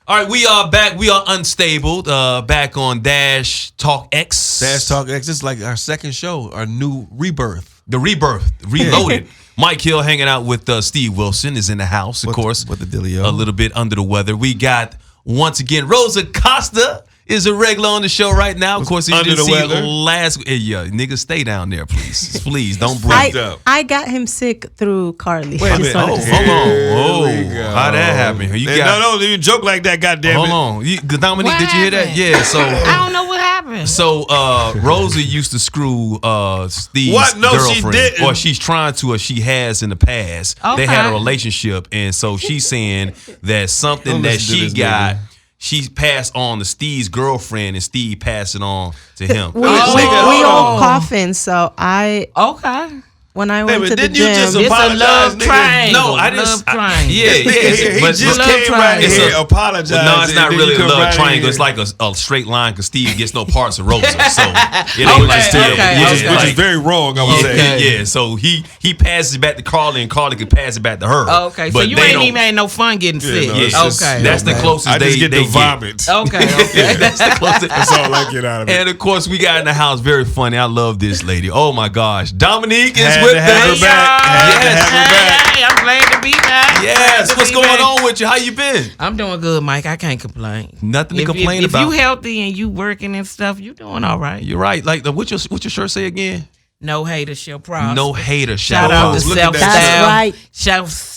All right, we are back. We are unstable. Back on Dash Talk X. Dash Talk X. This is like our second show, our new rebirth. The rebirth, reloaded. Mike Hill hanging out with Steve Wilson is in the house, of course. With the dealio. A little bit under the weather. We got, once again, Rosa Costa is a regular on the show right now. Of course, you under didn't the see weather. last. Yeah, niggas, stay down there, please. Please, don't breathe. I got him sick through Carly. Wait a minute. Oh, hold on. Whoa. How that happened? No, you joke like that, goddammit. Hold on. Dominique, What did you hear that? happened? Yeah, so. I don't know what happened. So Rosa used to screw Steve's What? No, she girlfriend. didn't. Or she's trying to, or she has in the past. They had a Okay. relationship, and so she's saying that something Don't that listen to she this got, nigga. she passed on to Steve's girlfriend, and Steve passed it on to him. We all coughing, so Okay. when I Hey, went but to the didn't you gym, just It's a apologize, love nigga? triangle. No, I just love triangle. Yeah. He But just love came right triangle. here, It's a- apologized. No, it's not and then really you a come love right triangle. here. It's like a straight line because Steve gets no parts of Rosa. So it Okay, ain't just okay, which is like- very wrong, I would say. Yeah. So he passes it back to Carly, and Carly can pass it back to her. Okay, so But you they ain't don't- even had no fun getting sick. no, it's just- Okay. That's the closest I just they get they the vomit. Okay. That's the closest. That's all I get out of it. And of course, we got in the house. Very funny. I love this lady. Oh my gosh, Dominique is Had with to have us. her back. Had to have her back. Hey, I'm glad to be back. Yes. Glad to What's be going back. on with you? How you been? I'm doing good, Mike. I can't complain. Nothing to If- complain if about. you healthy and you working and stuff, you doing all right. You're right. Like what your shirt say again? No hater shall prosper. No hater. Shout out to Look at that. self That's style. right.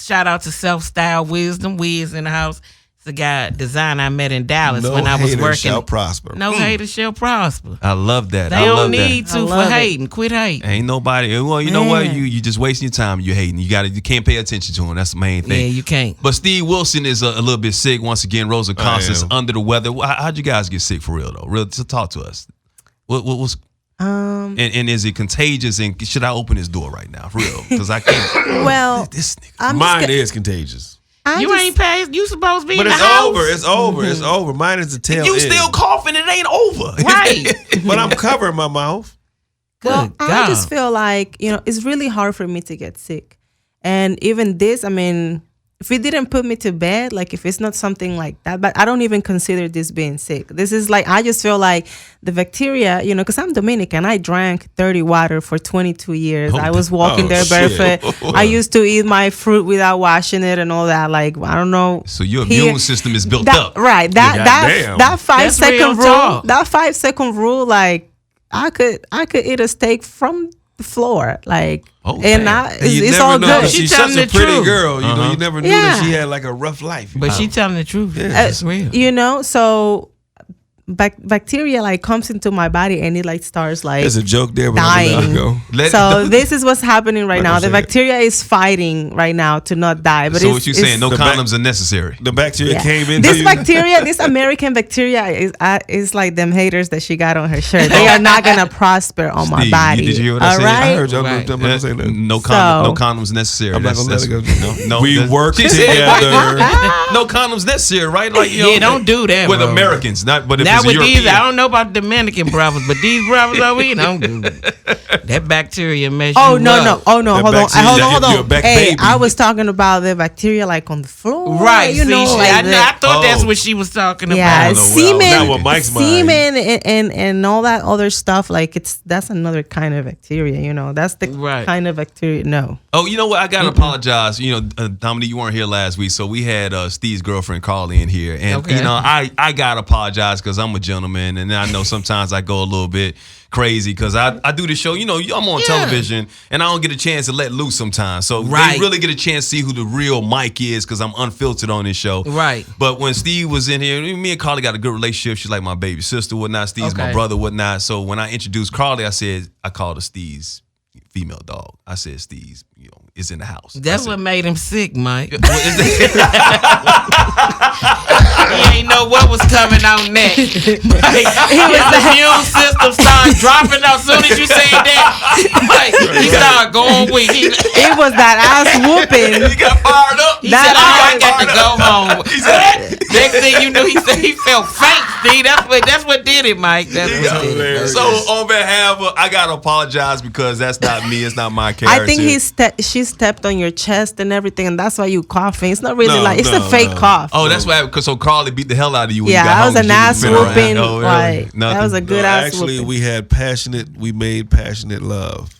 Shout out to self style wisdom. Wiz in the house. It's a guy design I met in Dallas No when I was hater working. shall prosper. No hater shall prosper. I love that. They I love don't need I to for love it. hating. Quit hating. that. Ain't nobody. Well, you know what? Man. You just wasting your time. You hating. You can't pay attention to him. That's the main Yeah, thing. you can't. But Steve Wilson is a little bit sick once again. Rosa Constance am. under the weather. How'd you guys get sick for real though? Real, to talk to us. What's and is it contagious? And should I open this door right now, for real? Because I can't. well, This nigga. I'm Mine just, is contagious. You ain't paid. You supposed to be But in the it's house. over. It's over. It's over. Mine is the tail You end. still coughing? It ain't over. Right. But I'm covering my mouth. well, Good I God. just feel like it's really hard for me to get sick, and even this, I mean, if it didn't put me to bed, like if it's not something like that, but I don't even consider this being sick. This is like, I just feel like the bacteria, because I'm Dominican. I drank dirty water for 22 years. I was walking there shit. barefoot. I used to eat my fruit without washing it and all that. Like, I don't know. So your Here- immune system is built that, up. Right. Goddamn. That 5 That's real second rule. talk. That 5 second rule, like I could eat a steak from the floor. Like Oh, and damn. it's all know. good. She She's telling such a the pretty truth. girl. You never knew that she had like a rough life. But she telling the truth. Yeah. That's real. So bacteria like comes into my body and it like starts like There's a joke there, but I'm gonna let it dying. go. So this is what's happening right Let now. her The say it. bacteria is fighting right now to not die. But So it's, what you saying? No The back- condoms are necessary. The bacteria yeah. came into This you. bacteria, this American bacteria is like them haters that she got on her shirt. They are not gonna prosper on my Steve, body. did you hear what I All said? right? I heard you. Right. I'm not saying that. No So- no condoms necessary. I'm not gonna let it go. No, We that's- work She said, together. no condoms necessary, right? Like Yeah, don't do that, with bro. Americans, not but if Now it's a with European. these, I don't know about Dominican brothers, but these brothers over here don't do it. That bacteria mess Oh you no up. no! Oh no! That Hold on! bacteria, Hold you're a on! back Hey, baby. I was talking about the bacteria like on the floor, Right, You know, like I thought that's Oh. what she was talking yeah, about. know what I was semen, thinking. Not what Mike's mind. semen, and all that other stuff. Like that's another kind of bacteria. That's the Right. kind of bacteria. No, Oh, you know what? I gotta apologize. Dominique, you weren't here last week, so we had Steve's girlfriend Carly in here, and Okay. I gotta apologize because I'm a gentleman, and I know sometimes I go a little bit crazy because I do the show. I'm on television, and I don't get a chance to let loose sometimes. So Right. they really get a chance to see who the real Mike is because I'm unfiltered on this show. Right. But when Steve was in here, me and Carly got a good relationship. She's like my baby sister, whatnot. Steve's my Okay. brother, whatnot. So when I introduced Carly, I called her Steve's female dog. I said Steve's, is in the house. That's I what made him sick, Mike. said, He ain't know know what was coming on next. Like, his immune system started dropping out. As soon as you said that, like, he started going weak. It was that ass whooping. He got fired up. He said, I got to go home. Next thing you know, he said he felt faint, Steve. That's what did it, Mike. That's what did it. So on behalf of, I gotta apologize because that's not me. It's not my character. I think she stepped on your chest and everything, and that's why you coughing. It's not really it's a fake cough. Oh, that's why. Because so Carly beat the hell out of you. When Yeah, you got that home was an ass whooping. Oh, really? Like, that was a good ass actually, whooping. we made passionate love.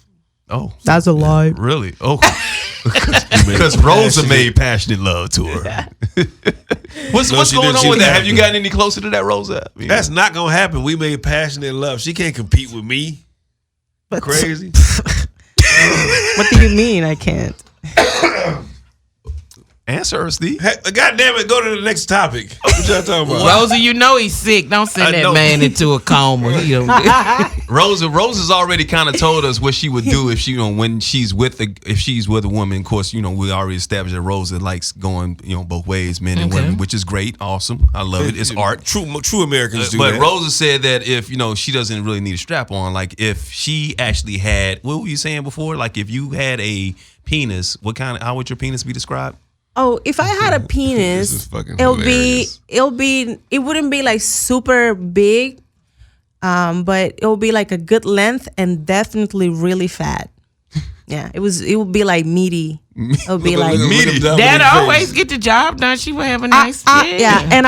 Oh, That's a lie. really? Oh, because Rosa made passionate love to her. What's going on with that? Have you gotten any closer to that, Rosa? Yeah. That's not gonna happen. We made passionate love. She can't compete with me. But Crazy. what do you mean I can't? Answer her, Steve. Hey, God damn it, go to the next topic. What y'all talking about? Rosa, you know he's sick. Don't send that man into a coma. Rosa's already kind of told us what she would do if she, when she's with a woman. Of course, we already established that Rosa likes going, both ways, men and women, which is great, awesome. I love it. It's art. True Americans do but that. Rosa said that if she doesn't really need a strap on, like if she actually had, what were you saying before? Like if you had a penis, how would your penis be described? Oh, if I had a This penis, is fucking it wouldn't be like super big, but it'll be like a good length and definitely really fat. Yeah, it would be like meaty. It'll be like meaty. Dad always get the job done. She would have a nice yeah, and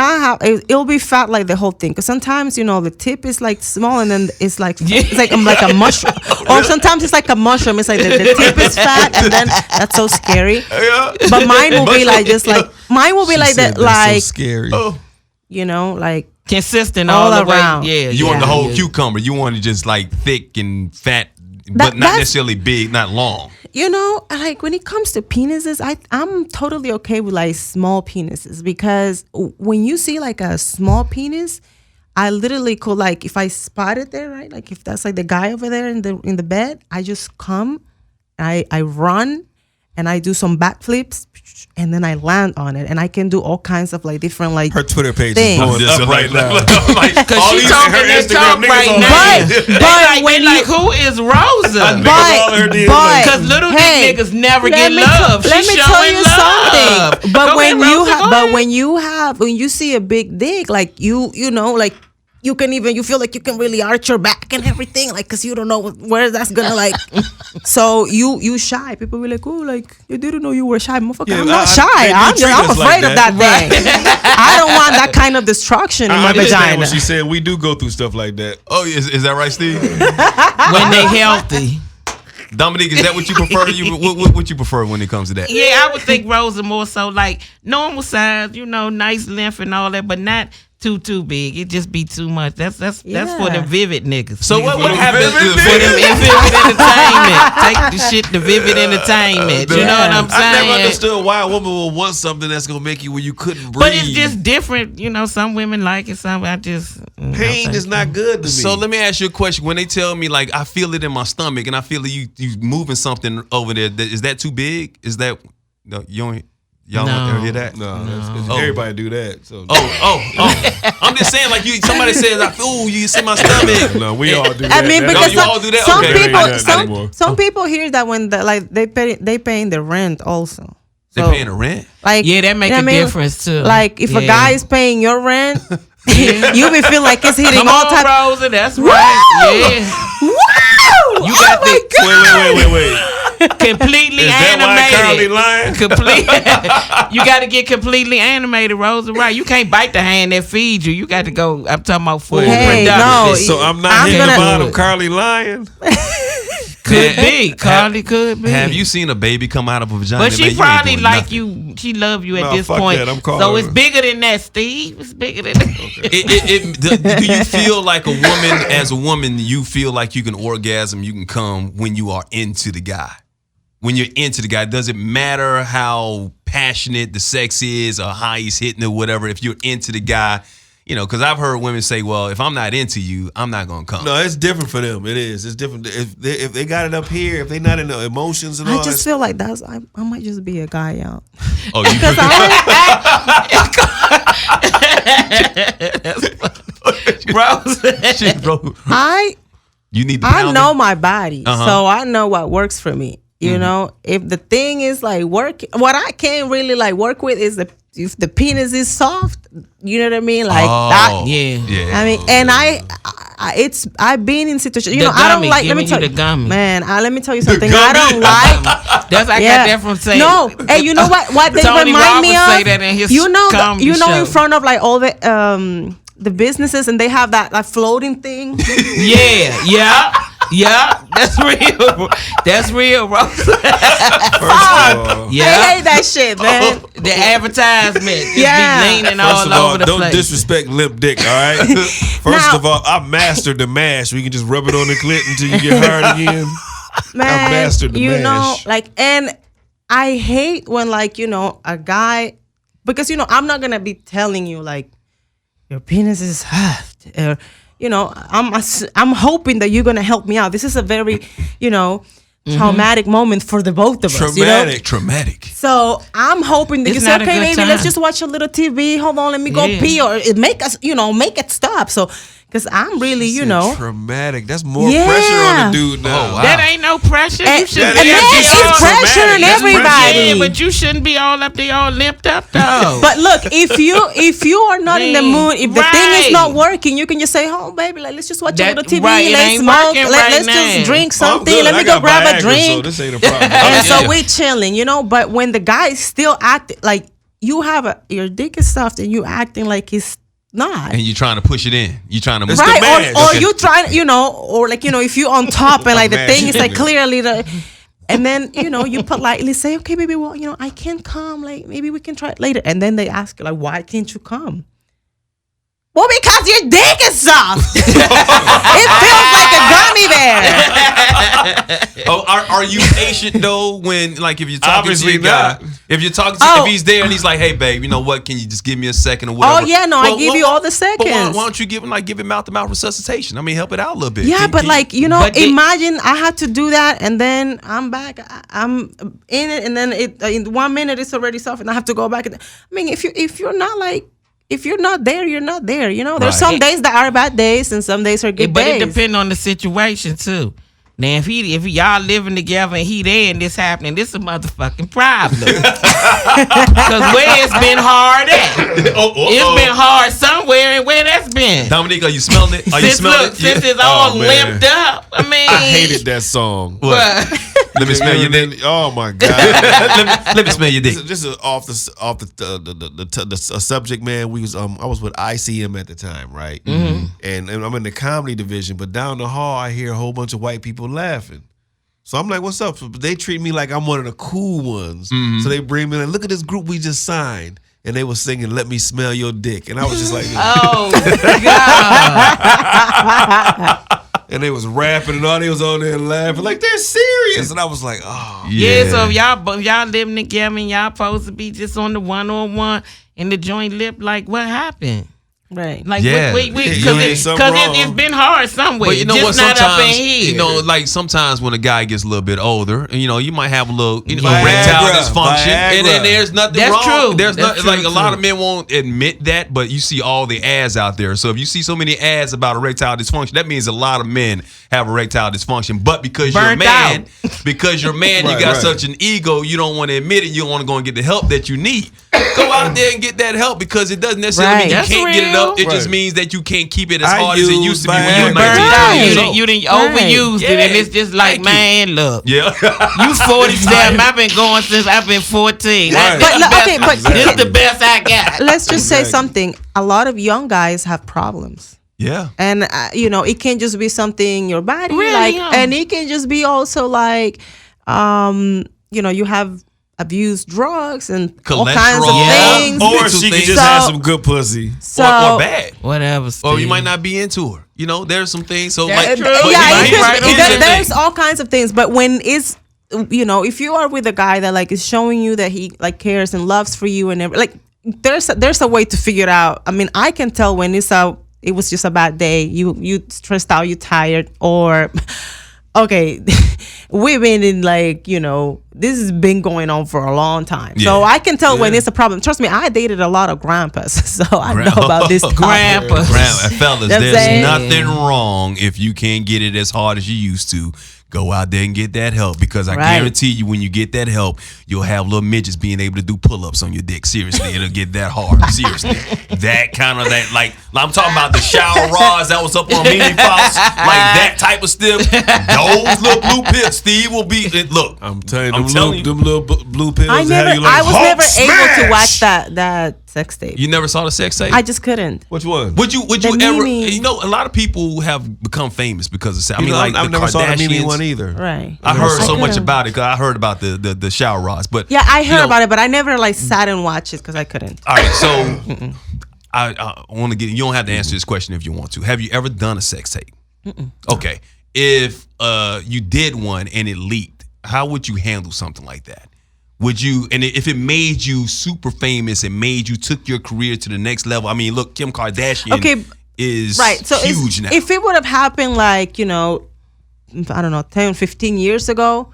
it'll be fat like the whole thing. Cause sometimes the tip is like small and then it's like like a mushroom, or sometimes it's like a mushroom. It's like the tip is fat and then that's so scary. Yeah. But mine will be like mine will be like that, like so scary. like consistent all all the around. way. Yeah, You want the whole cucumber. You want it just like thick and fat, but not necessarily big, not long. Like when it comes to penises, I'm totally okay with like small penises, because when you see like a small penis, I literally could, like, if I spot it there, right? Like if that's like the guy over there in the bed, I just come, I run, and I do some backflips, and then I land on it, and I can do all kinds of like different like Her Twitter page things. is blowing up right now. Because she talking that talk right now. But like, who is Rosa? Because little dick niggas never get love. Let me tell you something. But when you see a big dick, like like you feel like you can really arch your back and everything, like, because you don't know where that's gonna like. So you shy. People be like, oh, like, you didn't know you were shy, motherfucker. Yeah, I'm not shy. I'm afraid of that thing. I don't want that kind of destruction in my vagina. What she's saying, we do go through stuff like that. Oh, is that right, Steve? When they healthy. Dominique, is that what you prefer? What you prefer when it comes to that? Yeah, I would think Rosa more so like normal size, nice length and all that, but not too big. It just be too much. That's for the vivid niggas. So what happens for them vivid entertainment? Take the shit to vivid entertainment. You know what I'm saying? I never understood why a woman will want something that's gonna make you where you couldn't breathe. But it's just different. Some women like it. Some I just pain is not good to me. So let me ask you a question. When they tell me like I feel it in my stomach and I feel you moving something over there, is that too big? Is that y'all ever hear that? No. Everybody do that. So. Oh. I'm just saying, like somebody says, you see my stomach. No, we all do that. I mean, because you all do that? Some people hear that when they paying the rent also. They paying the rent? Like, that make a difference too. Like if a guy is paying your rent, you be feel like it's hitting all time. Rosa, that's right. Yeah. Wow! You got Wait. Completely Is animated. that why Complete. You got to get completely animated, Rosa. Right? You can't bite the hand that feeds you. You got to go. I'm talking about full production. No, so I'm not hitting the bottom. Carly lying. Could be. Carly could be. Have you seen a baby come out of a vagina? But she probably like you. She love you at this point. So it's bigger than that, Steve. It's bigger than that. Do you feel like a woman, as a woman, you feel like you can orgasm, you can come when you are into the guy? When you're into the guy, does it matter how passionate the sex is or how he's hitting or whatever? If you're into the guy, because I've heard women say, well, if I'm not into you, I'm not going to come. No, it's different for them. It is. It's different. If they got it up here, if they not in the emotions and all I just feel like I might just be a guy out. Oh, you I You need. I know my body, so I know what works for me. You know, if the thing is like what I can't really like work with is if the penis is soft. You know what I mean? Like that. Yeah. I mean, and I've been in situations. You know, I don't like. Let me tell you, man. Let me tell you something. I don't like. That's I got that from saying. No, hey, you know what they remind me of? Say that in his in front of like all the businesses, and they have that floating thing. Yeah, that's real. That's real, Rosa. I hate that shit, man. The advertisement be leaning all over the place. Don't disrespect limp dick, all right? First of all, I mastered the mash. We can just rub it on the clit until you get hard again. Man, I mastered the mash. and I hate when a guy, because I'm not gonna be telling you like your penis is hard or. I'm hoping that you're gonna help me out. This is a very, traumatic moment for the both of us. Traumatic. So I'm hoping that you say, okay, maybe let's just watch a little TV. Hold on, let me go pee, or make it stop. So, because I'm really, traumatic. That's more pressure on the dude now. Oh, wow. That ain't no pressure. You shouldn't be it's pressure on everybody. Yeah, but you shouldn't be all up there, all limped up though. But look, if you are not in the mood, if the thing is not working, you can just say, "Oh, baby, let's just watch a little TV, let's smoke, let's just drink something. Let me go grab a drink." So this ain't a problem. And so we're chilling, But when the guy is still acting like you have your dick is soft and you acting like he's not, and you're trying to push it in. You're trying to or you trying, if you on top and like the thing is like clearly and then you politely say, okay, baby, well, I can't come. Like maybe we can try it later. And then they ask you like, why can't you come? Well, because your dick is soft. It feels like a gummy bear. Are you patient though when like if you're talking Obviously to a guy, not. if you're talking to if he's there and he's like, hey babe, you know what? Can you just give me a second or whatever? Oh yeah, no, I give you all the seconds. But why don't you give him mouth-to-mouth resuscitation? I mean, help it out a little bit. Yeah, imagine I had to do that and then I'm back. I'm in it, and then in 1 minute it's already soft, and I have to go back. I mean, if you're not there, you're not there. There's some days that are bad days and some days are good days. But it depends on the situation too. Now, if y'all living together and he there and this happening, this is a motherfucking problem. Because where it's been hard at. It's been hard somewhere, and where that's been. Dominique, are you smelling it? Since it's all limped up. I mean, I hated that song. What? Let me smell your dick. Oh my god. let me smell your dick. This is off the subject, man. I was with ICM at the time, right? Mm-hmm. And I'm in the comedy division, but down the hall I hear a whole bunch of white people laughing. So I'm like, what's up? So they treat me like I'm one of the cool ones. Mm-hmm. So they bring me like, look at this group we just signed. And they were singing, "Let Me Smell Your Dick," and I was just like, "Oh God!" And they was rapping, and all they was on there laughing like they're serious. And I was like, "Oh yeah." So if y'all living together, and y'all supposed to be just on the one-on-one, and the joint lip, like what happened? Right. Like because it's been hard somewhere. But you know just what? Not sometimes up in here. like sometimes when a guy gets a little bit older, you might have a little erectile dysfunction, and then there's nothing wrong. True. There's That's nothing true, a lot of men won't admit that, but you see all the ads out there. So if you see so many ads about erectile dysfunction, that means a lot of men have erectile dysfunction. But because you're a man, you got such an ego, you don't want to admit it. You don't want to go and get the help that you need. Go out there and get that help, because it doesn't necessarily mean you can't get it up. It just means that you can't keep it as hard as it used to be when you were 19. You didn't overused it, and it's just like, man, look. Yeah. You 47. I've been going since I've been 14. Right. This is the best I got. Let's just say something. A lot of young guys have problems. Yeah. And it can't just be something your body and it can just be also like you have abused drugs and all kinds of things. Or she could just have some good pussy. Or bad. Whatever. Or you might not be into her. There's some things. So there's all kinds of things. But when it's if you are with a guy that like is showing you that he like cares and loves for you and like there's a way to figure it out. I mean, I can tell when it was just a bad day. You stressed out, you tired, or okay, we've been in like, this has been going on for a long time. So I can tell when it's a problem. Trust me, I dated a lot of grandpas, so I know about this. Grandpas. Fellas, there's nothing wrong if you can't get it as hard as you used to. Go out there and get that help, because I guarantee you when you get that help, you'll have little midgets being able to do pull-ups on your dick. Seriously, it'll get that hard. Seriously. That kind of like I'm talking about the shower rods that was up on Mini Fox, like that type of stuff. Those little blue pills, Steve will be, look. I'm telling you, them little blue pills. I was never able to watch that sex tape. You never saw the sex tape? I just couldn't. Which one? Would you ever? A lot of people have become famous because of sex. I mean, like I've the never saw the Mimi Kardashians. one either. Right. I heard so much about it because I heard about the shower rods. But yeah, I heard about it, but I never like sat and watched it because I couldn't. All right, so I want to get. You don't have to answer this question if you want to. Have you ever done a sex tape? Okay. If you did one and it leaked, how would you handle something like that? Would you, and if it made you super famous and took your career to the next level? I mean, look, Kim Kardashian is huge now. If it would have happened like, I don't know, 10, 15 years ago,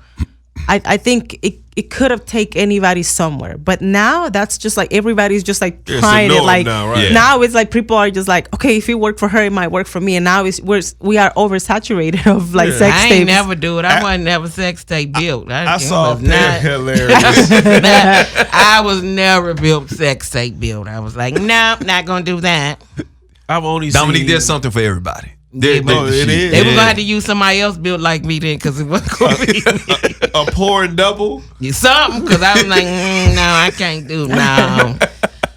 I think it could have taken anybody somewhere. But now that's just like everybody's just like trying it. Like now it's like people are just like, okay, if it worked for her, it might work for me. And now we are oversaturated of like sex tapes. I ain't never do it. I wasn't never sex tape built. I saw that hilarious. I was never built sex tape built. I was like, no, not gonna do that. I've only Dominique, seen. there's something for everybody. They were gonna have to use somebody else built like me then, because it wasn't gonna be me. A porn double? Something, because I was like, no, I can't do no.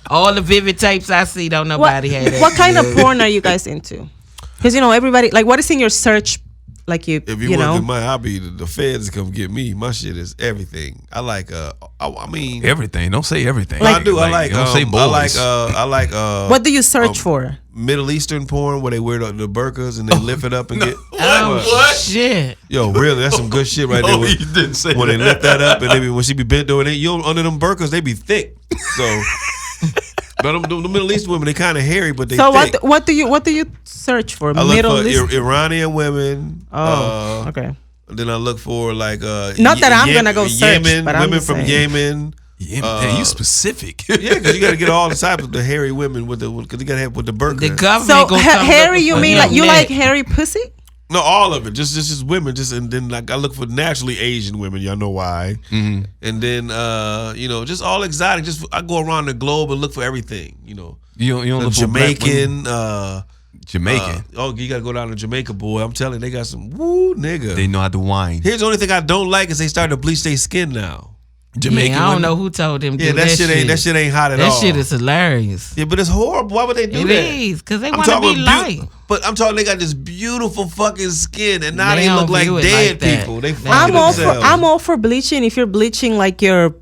All the vivid tapes I see, don't nobody have that. What kind of porn are you guys into? Because everybody, like, what is in your search? Like if you want to do mine, I'll be the feds come get me. My shit is everything. I like I mean everything. Don't say everything. I do. I like don't say boys. I like what do you search for? Middle Eastern porn where they wear the burqas and they lift it up and get what? Shit. Yo, really, that's some good shit right there. You didn't say when that. They lift that up and they be, when she be bent over, under them burqas they be thick. So but the Middle Eastern women, they kind of hairy, but they thick. So what do you search for? I Middle look for Iranian women. Okay. Then I look for like not that I'm gonna go search, Yemen, but women from Yemen. Yeah, you specific. Yeah, because you got to get all the types of the hairy women because you got to have with the burqa. The government. So hairy, you mean like you like hairy pussy? No, all of it. Just women. And then like I look for naturally Asian women. Y'all know why. Mm-hmm. And then just all exotic. Just I go around the globe and look for everything. You don't look Jamaican. Jamaican. You gotta go down to Jamaica, boy. I'm telling you, they got some woo nigga. They know how to whine. Here's the only thing I don't like is they starting to bleach their skin now. Jamaican. I don't know who told them. Yeah, that shit ain't hot at all. That shit is hilarious. Yeah, but it's horrible. Why would they do that? It is because they want to be light. But I'm talking, they got this beautiful fucking skin, and now they look like like dead people. They I'm all for bleaching. If you're bleaching like your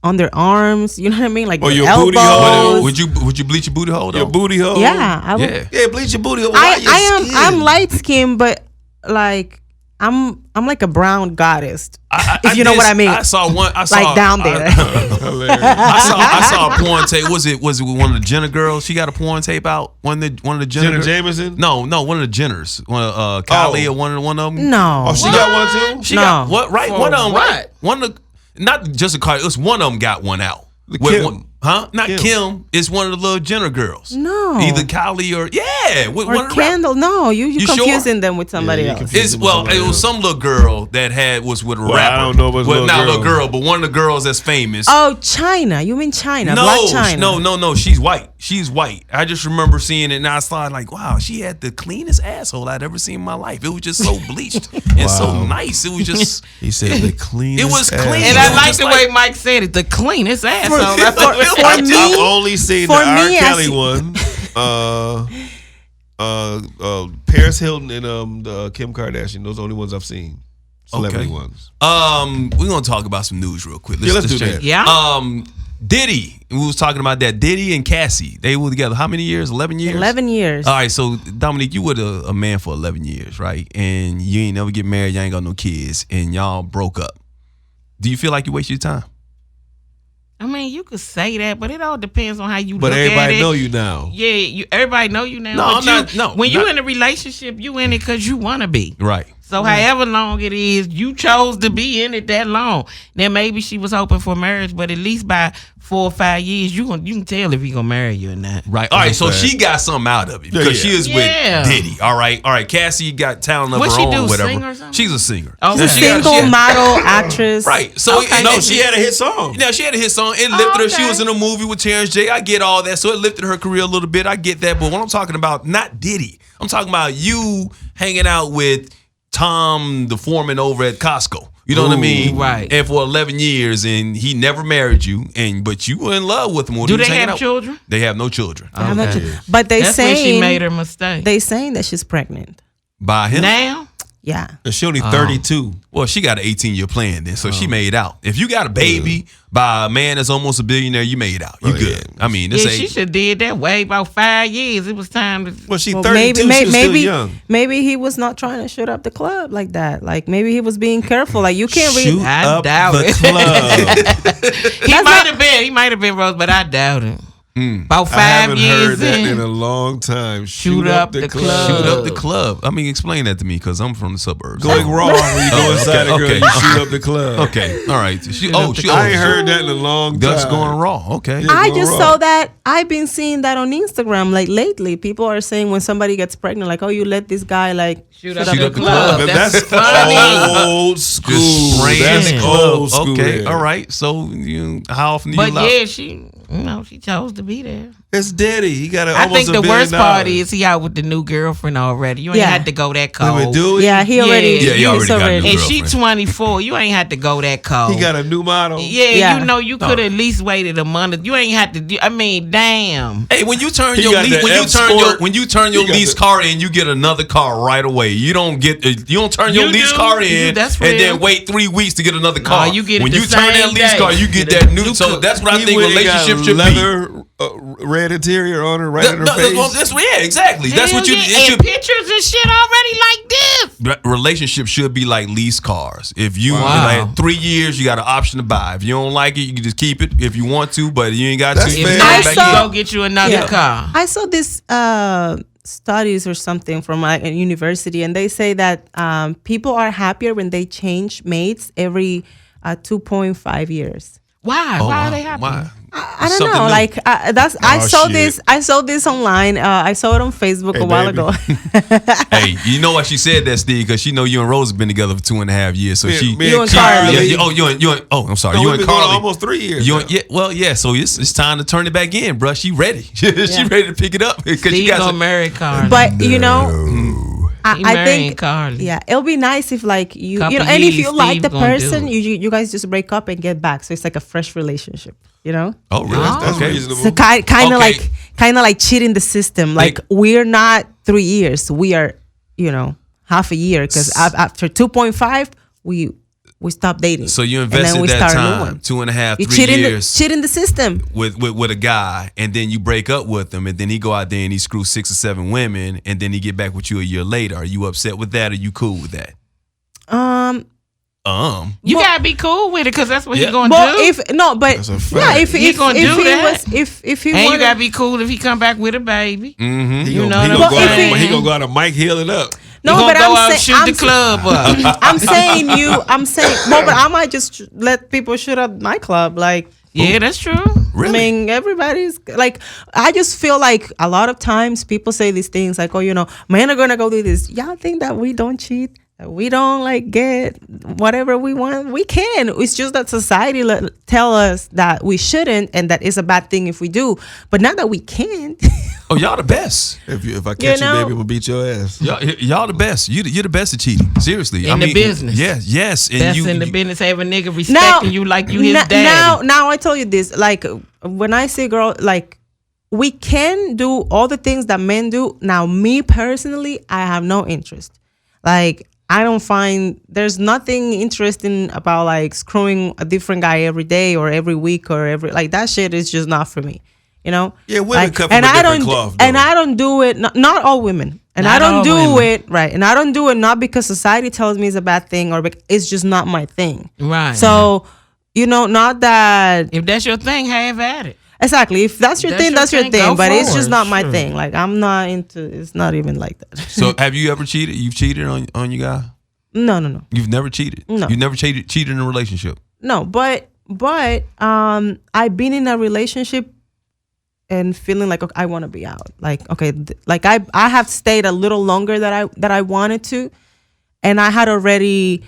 underarms, you know what I mean, like your elbows. Booty hole. Would you bleach your booty hole? Though? Your booty hole. Yeah, I would. Yeah, bleach your booty hole. I'm light skinned, but like I'm like a brown goddess. If you know what I mean. I saw like down there. I saw a porn tape. Was it one of the Jenner girls? She got a porn tape out. One of the Jenner Jameson? No, one of the Jenners. Kylie or one of them. No. Oh, she got one too. She got what? Right? For one of them. What? Right? One of the, not just a Kylie. It was one of them got one out. Not Kim. It's one of the little Jenner girls. No. Either Kylie or or Kendall. No, you confusing sure? them with somebody else. It was some little girl that was with a rapper. I don't know if it's not a little girl, but one of the girls that's famous. Oh, China. You mean China? No, Black China. No. She's white. She's white. I just remember seeing it and I started like, wow, she had the cleanest asshole I'd ever seen in my life. It was just so bleached and so nice. It was just. He said the cleanest. It was clean. And I like the way Mike said it. The cleanest asshole. I've only seen the R. Kelly one. Paris Hilton and Kim Kardashian. Those are the only ones I've seen. Celebrity ones. We're gonna talk about some news real quick. Let's do that. Yeah. Diddy. We was talking about that. Diddy and Cassie. They were together how many years? 11 years? 11 years. All right, so Dominique, you were a man for 11 years, right? And you ain't never get married, you ain't got no kids, and y'all broke up. Do you feel like you wasted your time? I mean, you could say that, but it all depends on how you but look at it. But everybody know you now. Yeah, everybody know you now. No, I'm not. No, when you in a relationship, you in it because you want to be. Right. So however long it is, you chose to be in it that long. Then maybe she was hoping for marriage, but at least by 4 or 5 years, you can tell if he gonna marry you or not. Right. All right. So she got something out of it because she is with Diddy. All right. Cassie got talent of What her she own do, or whatever. sing or something? She's a singer. Okay. She's a single model, actress. Right. So she had a hit song. Yeah, she had a hit song. It lifted her. She was in a movie with Terrence J. I get all that. So it lifted her career a little bit. I get that. But what I'm talking about, not Diddy. I'm talking about you hanging out with Tom, the foreman over at Costco. You know what I mean? Right. And for 11 years, and he never married you, but you were in love with him. Do they have children? They have no children. But That's when she made her mistake. They saying that she's pregnant. By him? Now? Yeah. She only 32. Well, she got an 18-year plan then, so she made out. If you got a baby by a man that's almost a billionaire, you made out. You good. I mean, this she should did that way about 5 years. It was time to. Well, she 32. She was still young. Maybe he was not trying to shoot up the club like that. Like maybe he was being careful. Like you can't shoot up doubt the it. club. He might have been Rose, but I doubt it. About 5 I haven't years heard that in a long time. Shoot up the club. Shoot up the club. I mean, explain that to me because I'm from the suburbs. Going raw when you go inside a girl, you shoot up the club. Okay, all right. I ain't heard that in a long time. That's going raw. Okay. Yeah, I just saw that. I've been seeing that on Instagram. Like lately, people are saying when somebody gets pregnant, like, oh, you let this guy like shoot up the club. That's funny. old school. Just spraying That's the club. old school. Okay, there. all right. So how often do you But yeah, she chose to be there. It's Diddy. He got I think the worst part is he out with the new girlfriend already. You ain't had to go that cold. Yeah, he already. Yeah, he already got a new And she girlfriend. 24. You ain't had to go that cold. He got a new model. Yeah, you know you could at least waited a month. You ain't had to do. I mean, damn. Hey, when you turn He your got lease, the when you turn your lease car in, you get another car right away. You don't turn your You lease do. car in That's and real. then wait 3 weeks to get another car. you get it when the you turn same that lease day. car, you get that new. So that's what I think relationships should be. Leather, red interior on her, right in her face. Yeah, exactly. That's what you. Hell It yeah, should, and pictures and shit already like this. relationship should be like lease cars. If you Wow. like 3 years, you got an option to buy. If you don't like it, you can just keep it if you want to, but you ain't got That's to. fair. If I not, saw- go get you another car. I saw this studies or something from a university, and they say that people are happier when they change mates every 2.5 years. Why? Why are they happy? Why? I don't Something know. new. Like that's I saw shit. this. I saw this online. I saw it on Facebook Hey, a while baby. ago. Hey, you know why she said that, Steve? Because she know you and Rose have been together for 2.5 years. So she. You and she- Carly. Yeah, you and I'm sorry. No, you we've and been going Carly. almost 3 years. You now. and, yeah. So it's time to turn it back in, bruh. She ready. She ready to pick it up because He you got gonna some. marry Carly. But you know, He I marrying think Carly. yeah, it'll be nice if like you Couple know, and if years, you like Steve the gonna do person, it. you guys just break up and get back. So it's like a fresh relationship. You know. Oh, really? That's okay. reasonable. So kind of Okay. like cheating the system. Like we're not 3 years. We are, half a year. Because after 2.5, we stop dating. So you And then invested we that start a new time, one. 2.5, You 3 cheating years cheating the system. with a guy, and then you break up with him, and then he go out there and he screw 6 or 7 women, and then he get back with you a year later. Are you upset with that? Or you cool with that? You gotta be cool with it because that's what he gonna Well, do. That's a fact. if He gonna do that. if he And you wanted, gotta be cool if he come back with a baby. Mm-hmm. He You gonna, know he what gonna I'm go out, saying? he gonna go out and Mike Hill it up. no, he but gonna go out I'm and saying shoot the club up. I'm saying no, but I might just let people shoot up my club. Like Yeah, that's true. Really? I mean, everybody's like, I just feel like a lot of times people say these things like, oh, men are gonna go do this. Y'all think that we don't cheat? That we don't like get whatever we want? We can. It's just that society tell us that we shouldn't and that it's a bad thing if we do. But not that we can't. Oh, y'all the best. If I catch you, know- baby, I'm gonna beat your ass. Y'all the best. You're the best at cheating. Seriously. In the business. Yes. And That's you, in the business. Have a nigga respecting you like you his daddy. Now I tell you this. Like when I say girl, like we can do all the things that men do. Now, me personally, I have no interest. Like I don't find there's nothing interesting about like screwing a different guy every day or every week or every like that shit is just not for me. Yeah, women Like, cut from a different cloth. and though. I don't do it. Not all women, and Not I don't all do women. it right. And I don't do it not because society tells me it's a bad thing or it's just not my thing. Right. So not that if that's your thing, have at it. exactly. If that's your That's thing, your that's your thing, thing. go But it's for just it, not my sure. thing. Like I'm not into. It's not even like that. So have you ever cheated? You've cheated on your guy? No. You've never cheated. No. You never cheated in a relationship. No, but I've been in a relationship and feeling like, okay, I want to be out. Like, okay, like I have stayed a little longer that I wanted to, and I had already,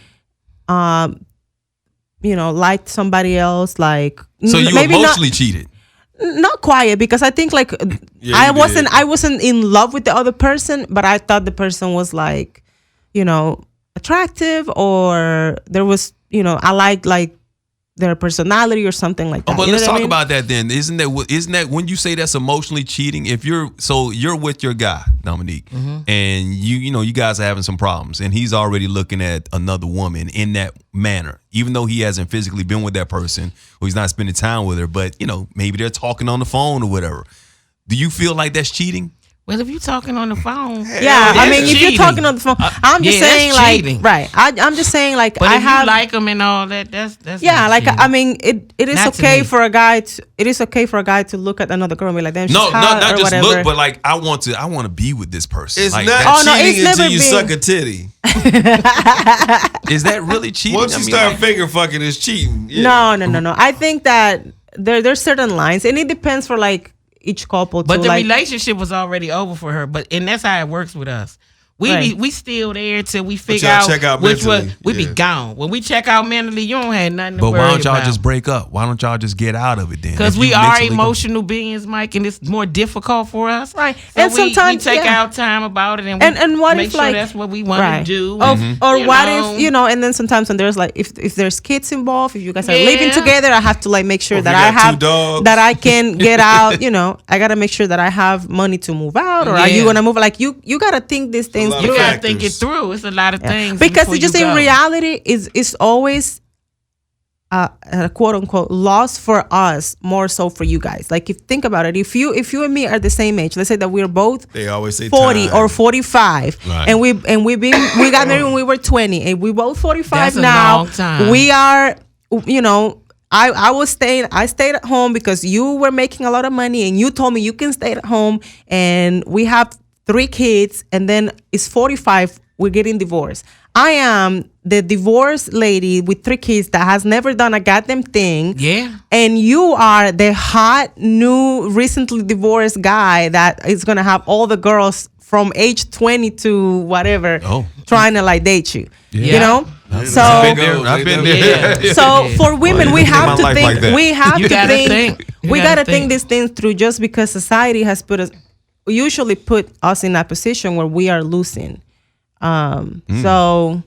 liked somebody else. Like, So you maybe emotionally cheated. not quiet, because I think like I wasn't in love with the other person, but I thought the person was like, attractive, or there was, I like their personality or something like that. But You know let's what I talk mean? about that then. Isn't that when you say that's emotionally cheating? If you're with your guy, Dominique, and you guys are having some problems, and he's already looking at another woman in that manner, even though he hasn't physically been with that person, or he's not spending time with her, but maybe they're talking on the phone or whatever. Do you feel like that's cheating? Well, if you're talking on the phone, Yeah, I mean, if you're talking on the phone, I'm just saying, that's like, cheating. right. I'm just saying, like, But I if have you like them and all that, that's yeah, not like, cheating. I mean, it is Not to okay me. for a guy to look at another girl and be like, damn, she's No, hot not or just whatever. look, but like I want to be with this person. It's like, not Oh, no, cheating it's until never you been- suck a titty. Is that really cheating? Once you start finger fucking, it's cheating. Yeah. No. I think that there's certain lines, and it depends for like each couple. But to the like, relationship was already over for her. And that's how it works with us. Right. We still there till we figure y'all out, check out which one. mentally. We Yeah. be gone. When we check out mentally, you don't have nothing to But worry why don't y'all about. just break up? Why don't y'all just get out of it then? Because If we you are mentally go- emotional beings, Mike, and it's more difficult for us. Right. So And sometimes, we take yeah. our time about it, and and what make if, sure like, that's what we want right. to do. Or You what know? if, and then sometimes when there's like, if there's kids involved, if you guys are living Yeah. together, I have to like make sure Or if that you I got two have, dogs. that I can get out, I got to make sure that I have money to move out, or are you Yeah. going to move? Like you got to think these things lot You of through. gotta factors. think it through. It's a lot of things Because before it's just you in go. reality is always a quote unquote loss for us, more so for you guys. Like, if think about it, if you and me are the same age, let's say that we're both They always say 40 time. or 45, Right. and we got married when we were 20, and we both 45 That's a now. long time. We are, I stayed at home because you were making a lot of money, and you told me you can stay at home, and we have 3 kids, and then it's 45, we're getting divorced. I am the divorced lady with 3 kids that has never done a goddamn thing. Yeah. And you are the hot, new, recently divorced guy that is going to have all the girls from age 20 to whatever trying to like date you. Yeah. You know? So I've been there. Yeah. so for women, we have my to life think. like that. We have You to gotta think. think. You We gotta gotta think think. these things through. Just because society has usually put us in a position where we are losing. So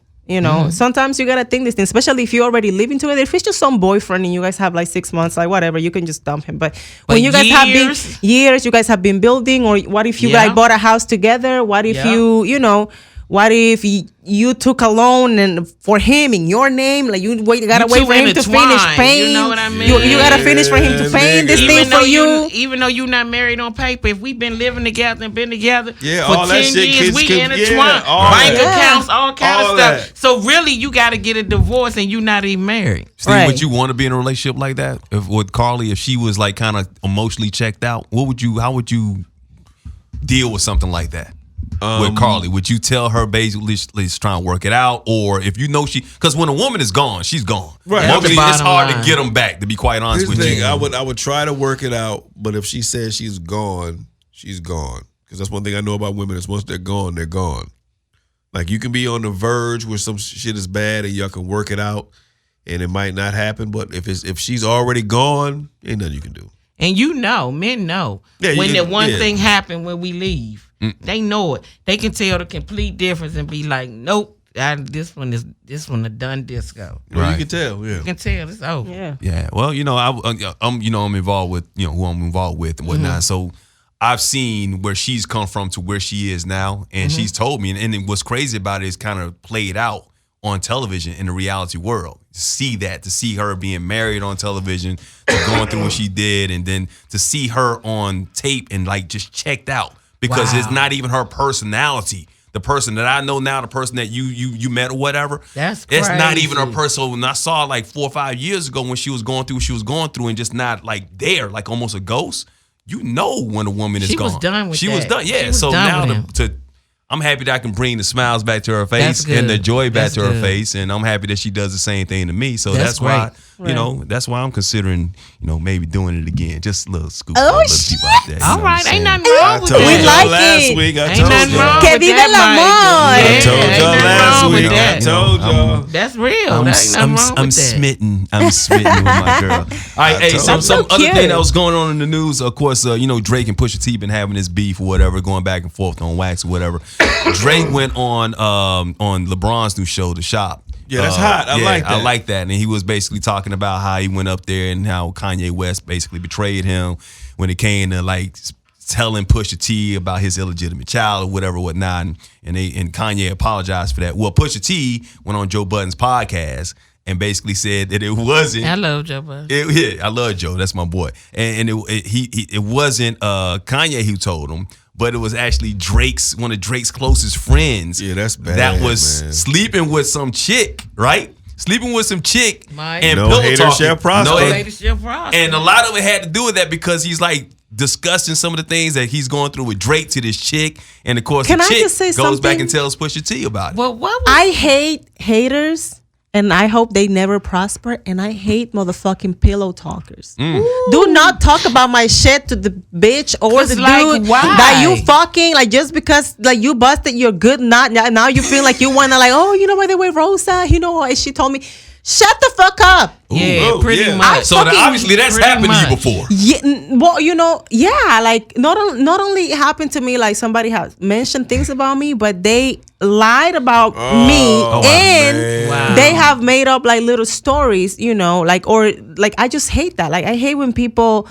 sometimes you gotta think these things, especially if you're already living together. If it's just some boyfriend and you guys have like 6 months, like whatever, you can just dump him. But when you guys have been years? years, you guys have been building, or what if you Yeah. like bought a house together? What if Yeah. what if you took a loan and for him in your name, like you gotta You wait two for him to finish intertwined, paying. you know what I mean? You gotta finish for him to pay this nigga. thing for you. Even though you're not married on paper, if we've been living together and been together Yeah, for all that 10 shit, years, kids we can- intertwined. yeah, all Bank that. accounts, all kind All of stuff. that. So really, you got to get a divorce and you're not even married. Steve, Right. would you want to be in a relationship like that with Carly? If she was like kind of emotionally checked out, how would you deal with something like that? With Carly, would you tell her basically let's try and work it out, or if you know because when a woman is gone, she's gone. Right. Mostly, That's the it's bottom hard line. to get them back. To be quite honest Here's the with thing. you, I would try to work it out, but if she says she's gone, she's gone. Because that's one thing I know about women is once they're gone, they're gone. Like, you can be on the verge where some shit is bad and y'all can work it out, and it might not happen. But if she's already gone, ain't nothing you can do. And men know Yeah, when you that can- one yeah. thing happened when we leave. They know it. They can tell the complete difference and be like, nope, this one a done disco. Well, Right. you can tell, yeah. You can tell it's over. Yeah. Yeah, well, I'm involved with who I'm involved with and whatnot. So I've seen where she's come from to where she is now, and she's told me. And what's crazy about it is kind of played out on television in the reality world. To see her being married on television, going through what she did, and then to see her on tape and like just checked out because it's Wow. not even her personality. The person that I know now, the person that you met or whatever, That's it's not even her crazy. person. So when I saw her like 4 or 5 years ago when she was going through what she was going through and just not like there, like almost a ghost, when a woman is She gone. was done with She was that. done. Yeah. She was So done now with him. to I'm happy that I can bring the smiles back to her face That's and the good. joy back That's to her good. face, and I'm happy that she does the same thing to me. So that's why, great. you know, that's why I'm considering, you know, maybe doing it again. Just a little scoop Oh, for little people out there. you All know what right, I'm ain't saying? nothing wrong with told We y'all that. like last it. week. I Ain't told nothing y'all. wrong Que with vive that, l'amor. Mike. I Yeah, told ain't y'all nothing last wrong with week. I that. told y'all. That's real. There ain't nothing wrong I'm with that. smitten. I'm smitten with my girl. All right, hey, told some you. So other cute. thing that was going on in the news, of course, you know, Drake and Pusha T been having this beef or whatever, going back and forth on wax or whatever. Drake went on LeBron's new show, The Shop. Yeah, that's hot. I like that. I like that. And he was basically talking about how he went up there and how Kanye West basically betrayed him when it came to like telling Pusha T about his illegitimate child or whatever, whatnot. And Kanye apologized for that. Well, Pusha T went on Joe Budden's podcast and basically said that it wasn't. I love Joe Budden. Yeah, I love Joe. That's my boy. And it wasn't Kanye who told him, but it was actually one of Drake's closest friends. Yeah, that's bad, That was man. sleeping with some chick, right? Sleeping with some chick Mike. and No pillow hater talking. shall prosper. No, Ladies shall prosper. and a lot of it had to do with that because he's like discussing some of the things that he's going through with Drake to this chick, and of course Can the I chick just say goes back something? and tells Pusha T about it. Well, what was I hate haters, and I hope they never prosper. And I hate motherfucking pillow talkers. Do not talk about my shit to the bitch or 'Cause, the like, dude why? that you fucking, like, just because like you busted your good nut. Now you feel like you wanna, like, oh, you know, by the way, Rosa, you know, she told me, shut the fuck up. Yeah, Ooh, pretty yeah. much. So fucking- obviously that's pretty happened to you much. before. Yeah, well, you know, yeah, like not only it happened to me, like somebody has mentioned things about me, but they lied about me, and man. Wow. they have made up like little stories, you know, like, or like, I just hate that. Like, I hate when people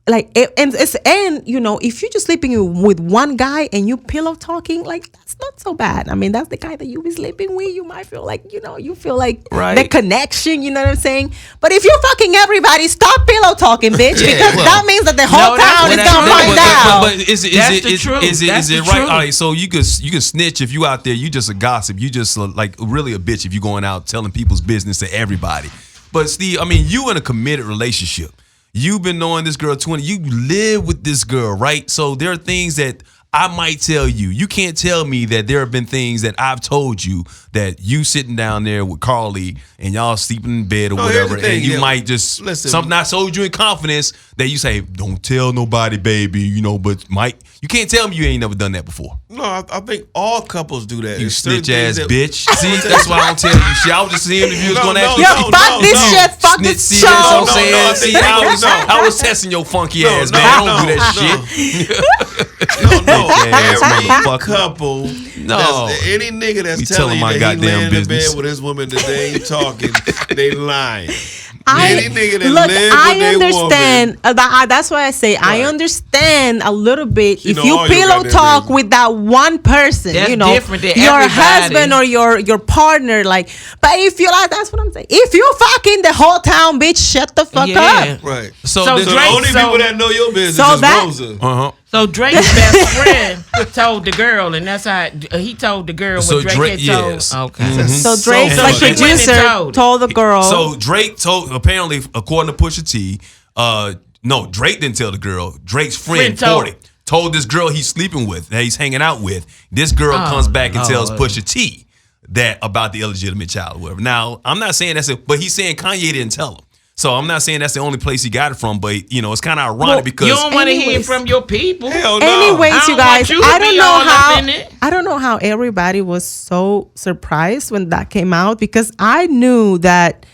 like and you know, if you're just sleeping with one guy and you pillow talking, like, that's not so bad. I mean, that's the guy that you be sleeping with. You might feel like, you know, you feel like Right. the connection, you know what I'm saying? But if you're fucking everybody, stop pillow talking, bitch, because well, that means that the whole no, that's town what is that gonna means. find out. But is it That's the truth. is That's it the right? truth. All right, so you can snitch if you out there. You just a gossip. You just like really a bitch if you going out telling people's business to everybody. But Steve, I mean, you in a committed relationship. You've been knowing this girl 20. You live with this girl, right? So there are things that I might tell you. You can't tell me that there have been things that I've told you that you sitting down there with Carly and y'all sleeping in bed or No, here's whatever, the thing, and you yeah. might just Listen. something I told you in confidence that you say, don't tell nobody, baby, you know, but Mike, you can't tell me you ain't never done that before. No, I think all couples do that. You There's certain snitch ass things that- bitch. See, that's why I don't tell you shit. I was just seeing if you was No, gonna no, actually Yo, no, fuck this no. shit, fuck snitch. this See, show. that's what I'm No, saying. no, I See, think- I was testing your funky ass, man. I don't do that shit. No, Ass every motherfucker. couple. No. Any nigga that's We telling telling you my that he goddamn laying in business. bed with his woman that they ain't talking, they lying. Any nigga that look, live I with their understand. That's why I say I Right. understand a little bit. You If know you all your pillow goddamn talk business. with that one person, That's you know, different than your everybody. husband or your partner, like. But if you like, that's what I'm saying. If you fucking the whole town, bitch, shut the fuck Yeah. up. Right. So, So this- So Drake- the only so- people that know your business So is that- Rosa. uh-huh. So Drake's best friend told the girl, and that's how he told the girl So what Drake Drake- had told. yes. Okay. So Drake's So like she went and producer told told the girl. So Drake told, apparently, according to Pusha T, no, Drake didn't tell the girl. Drake's friend Friend told this girl he's sleeping with, that he's hanging out with. This girl Oh, comes back and tells Lord. Pusha T that about the illegitimate child or whatever. Now, I'm not saying that's it, but he's saying Kanye didn't tell him. So I'm not saying that's the only place he got it from, but you know, it's kind of ironic Well, because You don't want to hear Anyways. from your people. Hell no. Anyways, I you don't guys, want you to I be don't know all up how in it. I don't know how everybody was so surprised when that came out, because I knew that.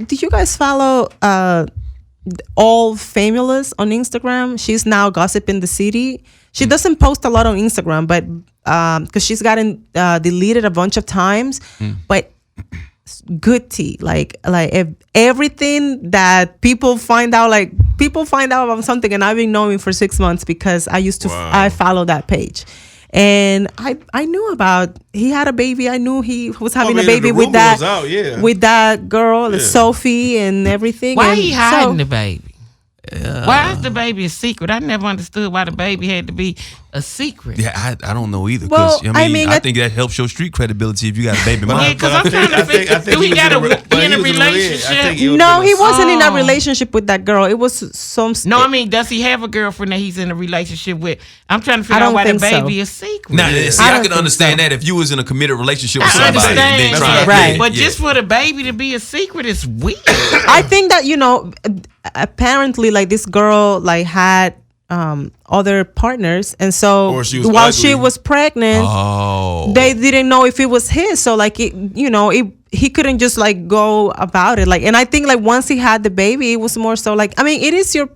Did you guys follow All Famous on Instagram? She's now gossiping the city. She doesn't post a lot on Instagram, but because she's gotten deleted a bunch of times, but good tea, like if everything that people find out about something, and I've been knowing for 6 months because I used to I follow that page, and I knew about he had a baby. I knew he was having I mean, a baby the with rumor that was out, yeah. with that girl, Yeah. Sophie, and everything. Why and he hiding so, the baby? Why is the baby a secret? I never understood why the baby had to be a secret? Yeah, I don't know either. Well, Because I mean, I think that helps your street credibility if you got a baby But mama. Yeah, because I'm trying to figure. Do he got in a relationship? No, he wasn't in a relationship with that girl. It was some. No, I mean, does he have a girlfriend that he's in a relationship with? I'm trying to figure I out don't why the think so. baby is secret. Now, see, I I don't could think understand so. that if you was in a committed relationship with I somebody and then understand, trying to Right. but just for the baby to be a secret is weird. I think that apparently, like this girl, like had other partners, and so Or she was while ugly. she was pregnant, Oh. they didn't know if it was his. So like he couldn't just like go about it. Like, and I think like once he had the baby, it was more so like, I mean, it is your.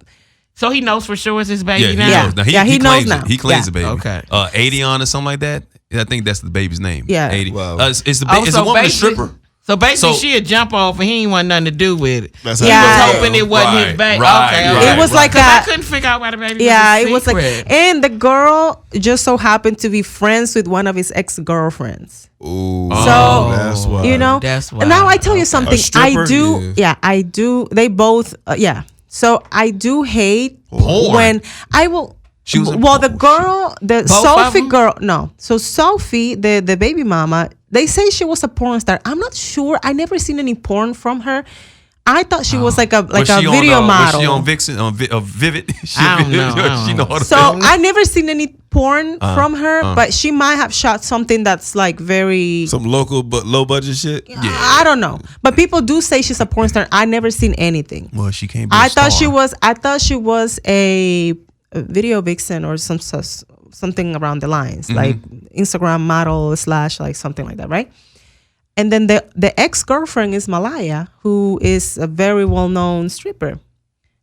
So he knows for sure it's his baby Yeah, he now. Yeah. knows. Now, Yeah, he knows claims now. it. He claims Yeah. the baby. Okay. 80 or something like that. I think that's the baby's name. Yeah. 80. Wow. It's the Oh, it's so a woman a basically- stripper. So basically, So- she'd jump off and he ain't want nothing to do with it. That's He how Yeah. was hoping it wasn't his Right, baby. right, Okay, right, okay. It was like 'Cause I a. couldn't figure out why the baby Yeah, was a it was like, secret. and the girl just so happened to be friends with one of his ex-girlfriends. Ooh, So, that's why. You know, That's why. now I tell you something. stripper? I do. Yeah, I do. They both. Yeah. So I do hate Porn. when I will. She was in well, the porn. girl, the Both of Sophie them? girl. No, so Sophie, the baby mama. They say she was a porn star. I'm not sure. I never seen any porn from her. I thought she was like a Was she video on, model. Was she on Vixen? On Vivid? She, I don't know, I don't she know. how to So film. I never seen any porn from her, but she might have shot something that's like very. Some local but low budget shit. I don't know, but people do say she's a porn star. I never seen anything. Well, she can't be. I thought she was a video vixen or something around the lines, like Instagram model / like something like that, right? And then the ex-girlfriend is Malaya, who is a very well-known stripper.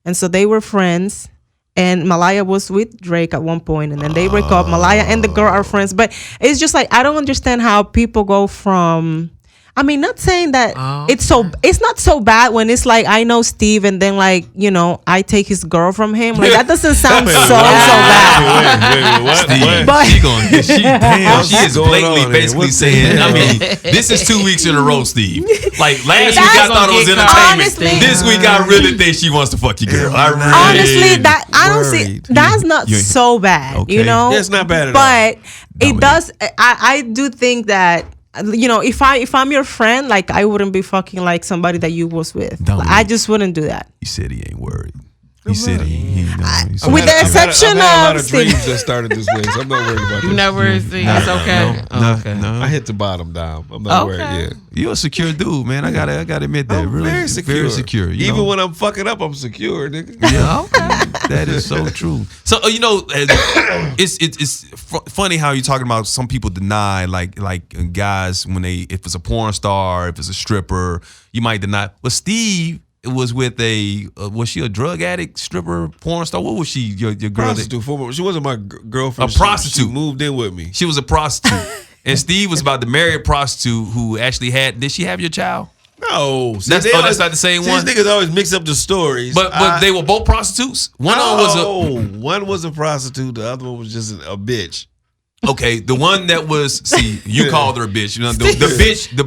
And so they were friends. And Malaya was with Drake at one point, and then they break up. Malaya and the girl are friends. But it's just like, I don't understand how people go from, I mean, not saying that it's not so bad when it's like, I know Steve and then like, I take his girl from him. Like that doesn't sound so bad. Wait, what? Steve, But- she is going blatantly on here? basically What's the saying, hell? I mean, this is 2 weeks in a row, Steve. Like last That's week I thought it was gonna get entertainment. Honestly- This week I really think she wants to fuck your girl. I really Honestly, that I don't see worried. that's not You- so bad, Okay. you know. Yeah, it's not bad at but Dominic. it does. I do think that if I'm your friend, like I wouldn't be fucking like somebody that you was with. Dominic. I just wouldn't do that. He said he ain't worried. He said he ain't know. He said- With the exception I've had a lot of of Steve. dreams that started this way, so I'm not worried about You this. never see. It's okay. Okay. No. I hit the bottom down. I'm not Okay. worried. Yeah. You're a secure dude, man. I gotta admit that. I'm Really, very secure. Very secure. You Even know? when I'm fucking up, I'm secure, nigga. Yeah, that is so true. So it's funny how you're talking about some people deny like guys when if it's a porn star, if it's a stripper, you might deny. But Steve was with was she a drug addict, stripper, porn star? What was she? Your girl? Prostitute. She wasn't my girlfriend. A prostitute. She moved in with me. She was a prostitute, and Steve was about to marry a prostitute who actually had. Did she have your child? No, That's not the same one? These niggas always mix up the stories. But they were both prostitutes. One of them was one was a prostitute. The other one was just a bitch. Okay, the one that was you called her a bitch. You know, the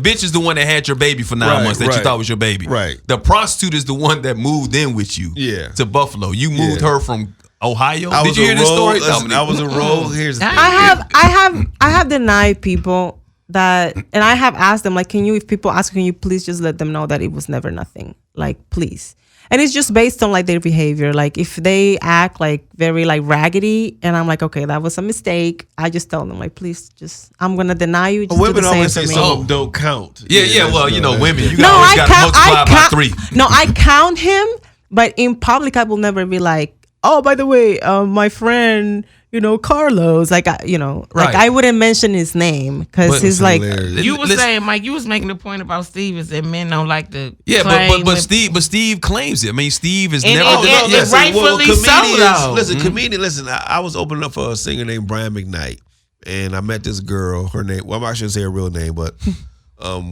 bitch is the one that had your baby for 9 Right, months that you right. thought was your baby. Right. The prostitute is the one that moved in with you. Yeah. To Buffalo. You moved Yeah. her from Ohio. I Did was you a hear this rogue- story? listen, I was a rogue. Here's the thing. I have denied people that, and I have asked them like, if people ask, can you please just let them know that it was never nothing, like please. And it's just based on like their behavior. Like if they act like very like raggedy, and I'm like, okay, that was a mistake. I just tell them like, please, I'm gonna deny you. Just do Women the same always for say me. some of them don't count. Yeah, well, women, you No, always I got to count. multiply by 3. No, I count him, but in public, I will never be like, oh, by the way, my friend, Carlos, like, like Right. I wouldn't mention his name because But- he's like, You were Listen- saying, Mike, you was making the point about Steve is that men don't like to Yeah, claim but when- Steve claims it. I mean, Steve is And never. it- denied- rightfully so, though. Listen, I was opening up for a singer named Brian McKnight, and I met this girl. Her name, well, I shouldn't say her real name, but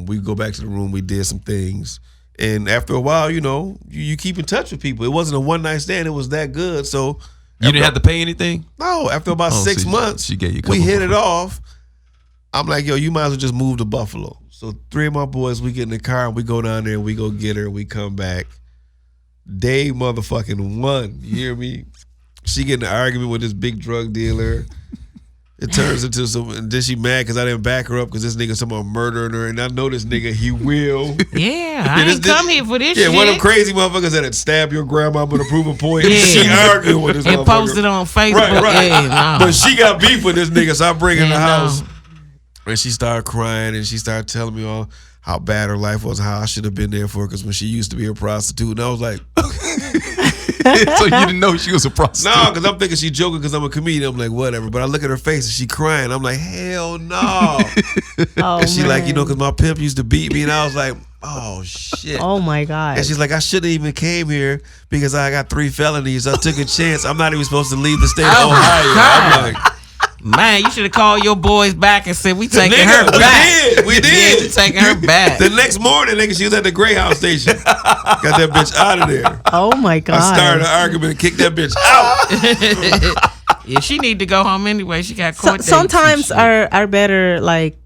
we go back to the room. We did some things, and after a while, you keep in touch with people. It wasn't a one night stand. It was that good. So You didn't have to pay anything? no, after about Oh, 6 so months, she gave you a we couple hit of- it off. I'm like, yo, you might as well just move to Buffalo. So 3 of my boys, we get in the car and we go down there and we go get her. We come back. Day motherfucking 1. You hear me? She get in an argument with this big drug dealer. It turns into some, and then she mad because I didn't back her up because this nigga talking about murdering her, and I know this nigga, he will. Yeah, I didn't come here for this shit. Yeah, one of them crazy motherfuckers that stab your grandma but to prove a point. Yeah. She arguing with this and motherfucker. posted on Facebook. Right. Yeah, no. But she got beef with this nigga, so I bring her in the Yeah, house. no. And she started crying, and she started telling me all how bad her life was, how I should have been there for her because when she used to be a prostitute. And I was like... So you didn't know she was a prostitute? No, because I'm thinking she joking because I'm a comedian. I'm like, whatever. But I look at her face and she crying. I'm like, hell no. And she like, you know, because my pimp used to beat me. And I was like, oh, shit. Oh, my God. And she's like, I shouldn't have even came here because I got 3 felonies. I took a chance. I'm not even supposed to leave the state of Oh, Ohio. I'm like... Man, you should have called your boys back and said, we taking Nigga, her back. We did. Yeah, we taking her back. The next morning, nigga, she was at the Greyhound station. Got that bitch out of there. Oh, my God. I started an argument and kicked that bitch out. Yeah, she need to go home anyway. She got court dates and Sometimes shit. are better, like,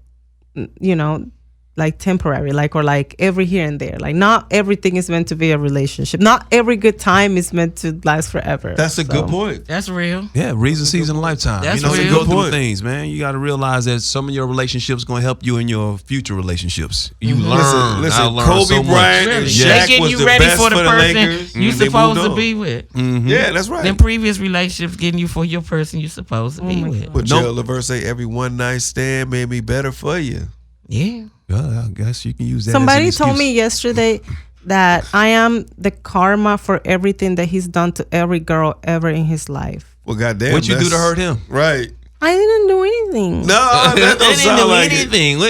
you know, like temporary, like, or like every here and there. Like, not everything is meant to be a relationship. Not every good time is meant to last forever. That's a good point. That's real. Yeah, reason, season, lifetime. That's you know, you real. go through Point. things, man. You got to realize that some of your relationships going to help you in your future relationships. You learn. Listen, I learned Kobe so much. Bryant and Really. Shaq They getting was you the ready best for the for the person Lakers. you They supposed moved to on. be with. Yeah, that's right. Them previous relationships getting you for your person you supposed to be my with. God. But Nope. Jill LeVert say every one night stand made me better for you. Yeah. Yeah, I guess you can use that. Somebody as an told excuse. me yesterday that I am the karma for everything that he's done to every girl ever in his life. Well, goddamn. What you do to that's- hurt him? Right. I didn't do anything. No, that don't didn't sound do like it. anything.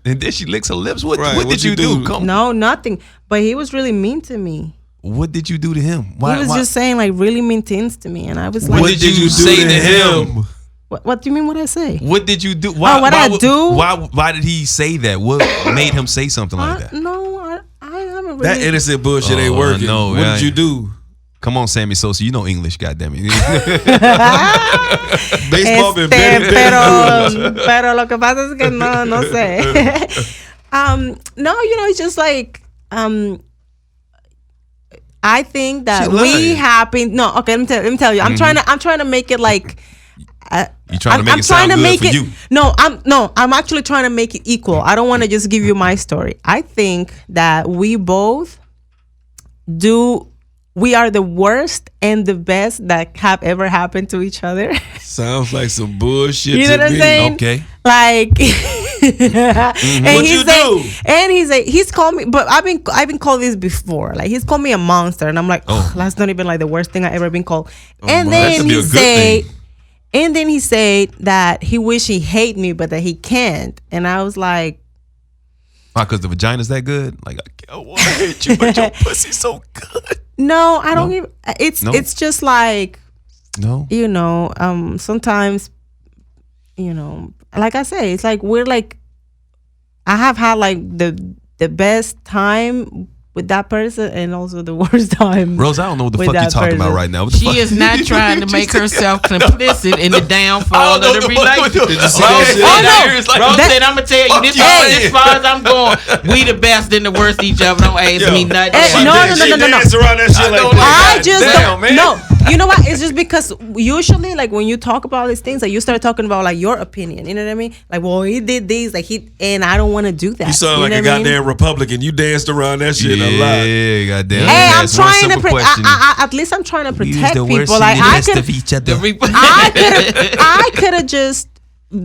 And then she licks her lips. What, Right, what what did you you do? do? Come. No, nothing. But he was really mean to me. What did you do to him? Why? He was why- just saying like really mean things to me, and I was What like, did you say to him? What do you mean? What I say? What did you do? what I do? Why did he say that? What made him say something like that? No, I haven't really. That innocent bullshit ain't Oh, working. no, What yeah. did you do? Come on, Sammy Sosa. You know English, goddammit. Baseball been pero lo que pasa es que no sé. No, you know, it's just like I think that She we lying. happen. No, okay, let me tell you. I'm trying to make it like. You trying to make I'm it sound trying to good make for it. you. I'm actually trying to make it equal. I don't want to just give you my story. I think that we both do. We are the worst and the best that have ever happened to each other. Sounds like some bullshit You know to what I'm me. saying? Okay. Like, and What he's you do? and he's called me, but I've been called this before. Like he's called me a monster, and I'm like, oh, that's not even like the worst thing I ever been called. And that then should be he a good said, thing. and then he said that he wish he hate me, but that he can't. And I was like, Why? Because the vagina's that good? Like, I want to hate you, but your pussy's so good. no, I don't even. No? It's just like, No. you know, sometimes, you know, like I say, it's like we're like, I have had like the best time with that person and also the worst time. Rosa, I don't know what the with fuck you're that talking about person. right now. What the She fuck? is not trying to make herself complicit in the downfall of the relationship. Did you see Rosa that shit? said, Oh, no. it's like, Rose That- said, I'm gonna tell you Fuck this you far, saying. as far as I'm going, we the best and the worst each other. Don't ask me nothing. No. She dance around that shit like don't that. I just Damn, don't, man. no. You know what? It's just because usually, like when you talk about these things, like you start talking about like your opinion. You know what I mean? Like, well, he did these, like and I don't want to do that. You sound like know a what I mean? goddamn Republican. You danced around that shit a lot. Yeah, goddamn. Hey, I'm That's one trying to. simple question. At least I'm trying to Use protect the people. worst Like and the I best could. of each other. I could have just.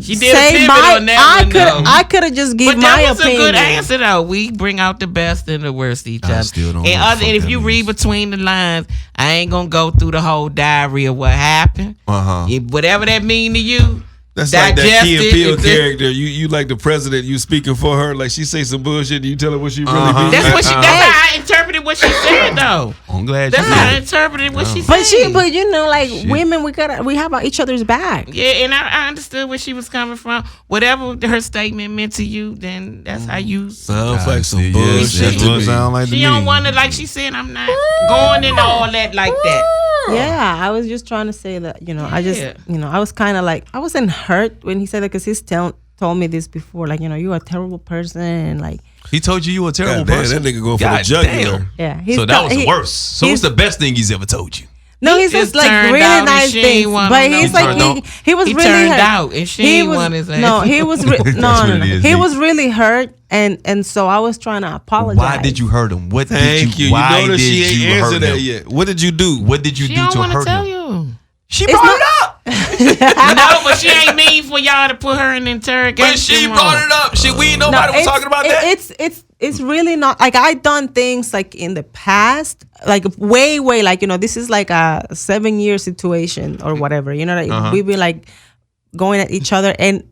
She did a pivot on that one, though. I could have just give But my that was opinion. a good answer though. We bring out the best and the worst each I other. still don't and know what other, the and fuck if you that read means. between the lines, I ain't gonna go through the whole diary of what happened. Whatever that mean to you, That's like that digest Key and it, Peele it's just- character. You like the president. You speaking for her. Like she say some bullshit. And you tell her what she really mean. That's what she. That's how I interpreted what she said though. I'm glad That's you how I did. interpreted what she said. But you know, like women, we have each other's back. Yeah, and I understood where she was coming from. Whatever her statement meant to you, then that's how you. Sounds like some Yes, bullshit. that's to what it me. sound like to She me. don't want to, like she said, I'm not going into all that like that. Yeah, I was just trying to say that, you know, I just, Yeah. you know, I was kind of like, I wasn't hurt when he said it because he's told me this before, like, you know, you're a terrible person, and like, He told you were a terrible God damn, person. that nigga going for God the jugular. damn. yeah. So that was the worst. So what's he's- the best thing he's ever told you? No, He he says just like turned really out and nice she things, ain't want but him no he's more. like he was He really turned hurt. out and she He ain't was want his ass. no, he was That's what it is, he Nick. was really hurt, and so I was trying to apologize. Why did you hurt him? What Thank did you. you? Why You notice did she ain't you answered hurt that him? yet. What did you do? What did you She do don't to want to hurt tell him? you. She It's brought not- it up. No, but she ain't mean for y'all to put her in interrogation. But she brought it up. Shit, we ain't nobody was it's- talking about that. It's really not like I done things like in the past, like way like this is like a 7-year situation or whatever. Like we've been like going at each other, and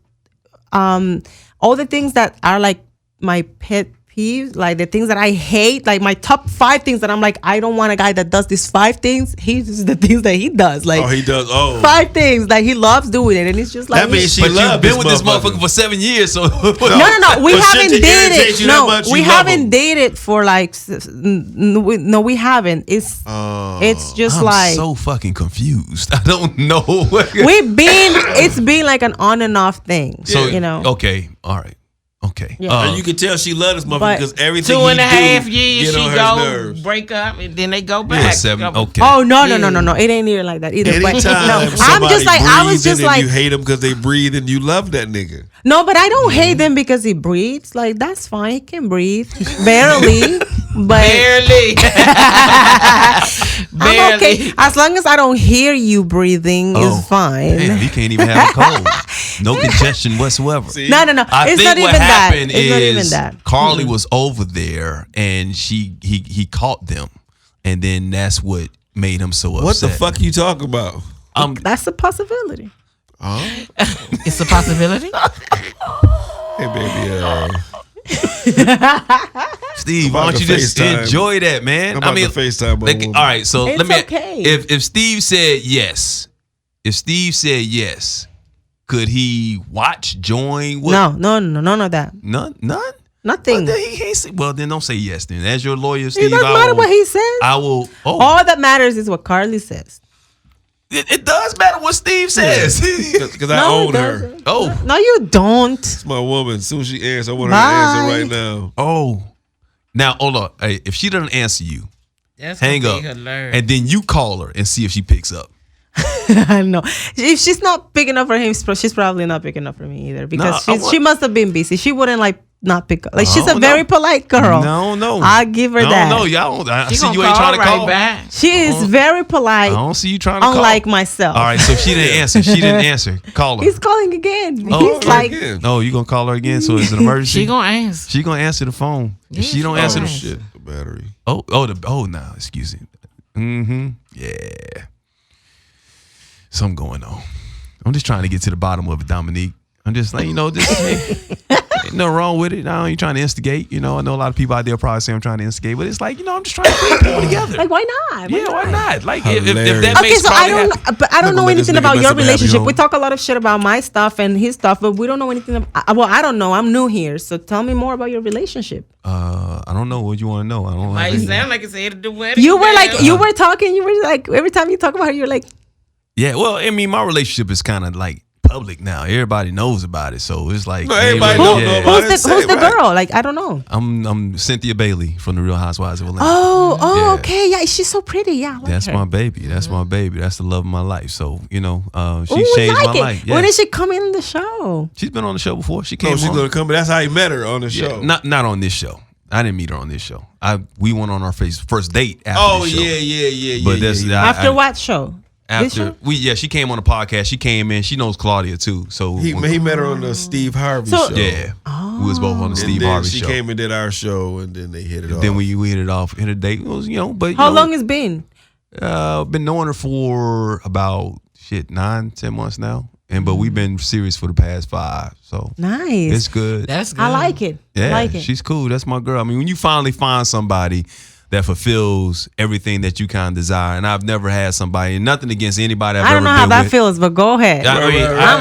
all the things that are like my pet peeves, like the things that I hate, like my top 5 things that I'm like I don't want a guy that does these 5 things. He's the things that he does. Like He does. 5 things that he loves doing it, and it's just like That means she But you've loved been with this motherfucker for 7 years, so No. We But haven't shit to irritate dated. you that No, much, we you love haven't him. dated for like. No, we haven't. It's just I'm like so fucking confused. I don't know. it's been like an on and off thing. So Okay. all right, okay. Yeah. And you can tell she loves this motherfucker But because everything 2.5 he years, do she get on her go nerves. break up and then they go Yeah, back. 7. Okay. Oh no! It ain't even like that either. But, Anytime no, I'm somebody just like I was breathing just and like you hate him because they breathe and you love that nigga. no, but I don't hate him because he breathes. Like that's fine. He can breathe barely, but Barely. I'm okay as long as I don't hear you breathing. Is fine. Damn, he can't even have a cold. No congestion whatsoever. See? No. I It's think not what even that. happened It's not even is that. Carly was over there and he caught them, and then that's what made him so upset. What the fuck you talking about? That's a possibility. It's a possibility. Hey, baby. Steve, I'm why about don't you to just FaceTime. enjoy that, man? I'm about to FaceTime my woman. all right, so It's let me. okay. If Steve said yes, could he watch, join? What? No, none of that. None. Nothing. Well, then he can't say, well, then don't say yes. Then, as your lawyer, Steve, It doesn't matter what he says. I will. Oh, All that matters is what Carly says. it does matter what Steve says. Because I No, it own her. doesn't. Oh, No, you don't. It's my woman. As soon as she answers, I want her Bye. to answer right now. oh. Now, hold on. Hey, if she doesn't answer you, That's hang gonna up, be hilarious. and then you call her and see if she picks up. I know. If she's not picking up for him, she's probably not picking up for me either because No, she must have been busy. She wouldn't like not pick up. Like she's a No. very polite girl. No. I'll give her that. No, y'all. I She see gonna you ain't call trying to right call. back. She is very polite, I don't see you trying to call. unlike myself. All right, so she didn't answer. Call her. He's calling again. Oh, He's like, Again. No, you gonna call her again? So it's an emergency. She gonna answer. She gonna answer the phone. If she don't she answer gonna the answer. Shit, the battery. no, excuse me. Mm-hmm. Yeah. Something going on. I'm just trying to get to the bottom of it, Dominique. I'm just like, ain't no wrong with it. I ain't trying to instigate. I know a lot of people out there probably say I'm trying to instigate, but it's like, I'm just trying to bring people together. like, why not? Yeah, why not? Like, if Hilarious. that Okay, makes so I Carly don't, happy. but I don't Not know gonna let this anything nigga about mess your up a happy relationship. home. We talk a lot of shit about my stuff and his stuff, but we don't know anything. Well, I don't know. I'm new here, so tell me more about your relationship. I don't know what you want to know. I don't Might have any- sound like it's head of the wedding. You were like, bell. you were talking. You were like, every time you talk about her, you're like, Yeah, well, I mean, my relationship is kind of like public now. Everybody knows about it, so it's like No, everybody hey, don't yeah. know about it. who's the Right. girl? Like, I don't know. I'm Cynthia Bailey from the Real Housewives of Atlanta. Oh, Yeah. okay. Yeah, she's so pretty. Yeah, I like That's her. my baby. That's my baby. That's the love of my life. So she Ooh, changed like my it. life. Yeah. When did she come in the show? She's been on the show before. She came No, she's on. gonna come. But that's how he met her on the Yeah, show. not on this show. I didn't meet her on this show. We went on our first date after Oh the show. yeah. But that's After what show? This After show? she came on the podcast. She came in. She knows Claudia too. So He met her on the Steve Harvey So- show. yeah, we was both on the And Steve then Harvey she show. came and did our show, and then they hit it off. Then we hit it off. Hit a date. It was but How long it's been? been knowing her for about 9-10 months now, but we've been serious for the past 5. So Nice. it's good. That's good. I like it. Yeah, I like it. she's cool. That's my girl. I mean, when you finally find somebody that fulfills everything that you kind of desire, and I've never had somebody, and nothing against anybody I've I ever don't know been how that with. feels, but go ahead. I'm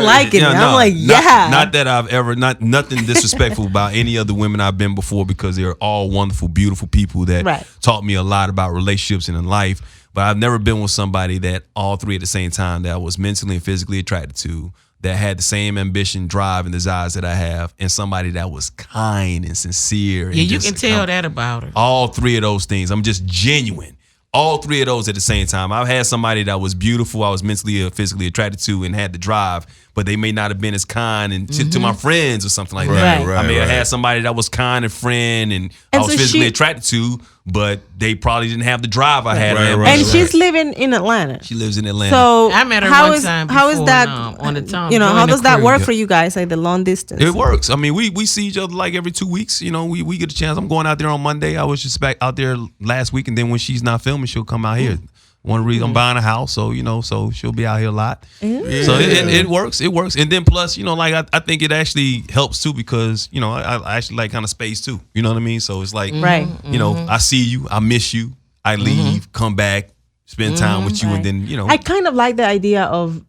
right. liking it. I'm no, like, yeah. Not that I've ever, nothing disrespectful about any other women I've been before, because they're all wonderful, beautiful people that Right. taught me a lot about relationships and in life. But I've never been with somebody that all three at the same time that I was mentally and physically attracted to, that had the same ambition, drive, and desires that I have, and somebody that was kind and sincere. Yeah, and you just, can tell that about her. all three of those things. I'm just genuine. all three of those at the same time. I've had somebody that was beautiful, I was mentally or physically attracted to, and had the drive, but they may not have been as kind and to my friends or something like that. Right. I may have had somebody that was kind and friend and I was so physically attracted to, but they probably didn't have the drive I had. And she's living in Atlanta. She lives in Atlanta. So I met her how one is time how is before, that? on the Tom You know, how during the does that cruise. work for you guys? Like the long distance. It works. I mean, we see each other like every 2 weeks. You know, we get a chance. I'm going out there on Monday. I was just back out there last week, and then when she's not filming, she'll come out here. One reason I'm buying a house, so so she'll be out here a lot. Yeah. So it works. It works. And then plus, like I think it actually helps too because I actually like kind of space too. You know what I mean? So it's like Right. I see you, I miss you, I leave, come back, spend time with you, and then I kind of like the idea of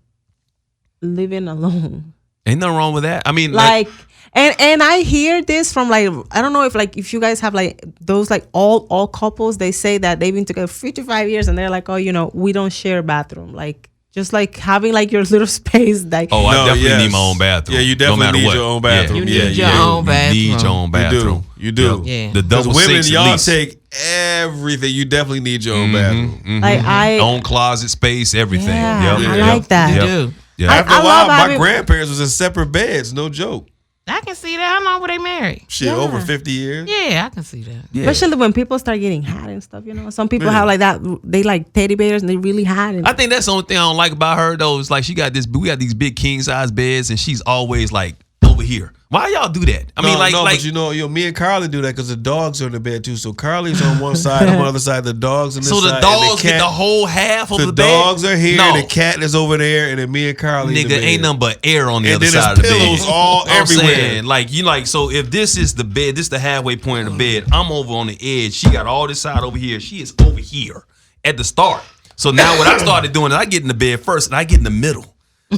living alone. ain't nothing wrong with that. I mean, Like and I hear this from like I don't know if you guys have like those like all couples, they say that they've been together 55 years and they're like, oh, we don't share a bathroom. Like just like having like your little space like I definitely need my own bathroom. Yeah, you definitely no matter need what. your own bathroom. You need your You own bathroom. need your own bathroom. You do. Yeah. The Because double women, sinks at y'all least. take everything. You definitely need your own bathroom. like I Own closet space, everything. Yeah, Yep. I Yep. like that. You Yep. do. Yeah. After I a while, love my having- grandparents was in separate beds. No joke. I can see that. How long were they married? Shit, over 50 years. Yeah, I can see that. Yeah. Especially when people start getting hot and stuff, some people have like that. They like teddy bears and they really hot. And I think that's the only thing I don't like about her though. Is like we got these big king size beds, and she's always like over here. Why y'all do that? I mean, but me and Carly do that because the dogs are in the bed too. So Carly's on one side, I'm on the other side. The dogs on this so side. the and dogs cat, get the whole half of the bed. The dogs are here, No. and the cat is over there, and then me and Carly. in the Nigga, bed. ain't nothing but air on the And other then side there's of the bed. pillows all I'm everywhere. saying, so if this is the bed, this is the halfway point of the bed. I'm over on the edge. She got all this side over here. She is over here at the start. So now what I started doing is I get in the bed first, and I get in the middle.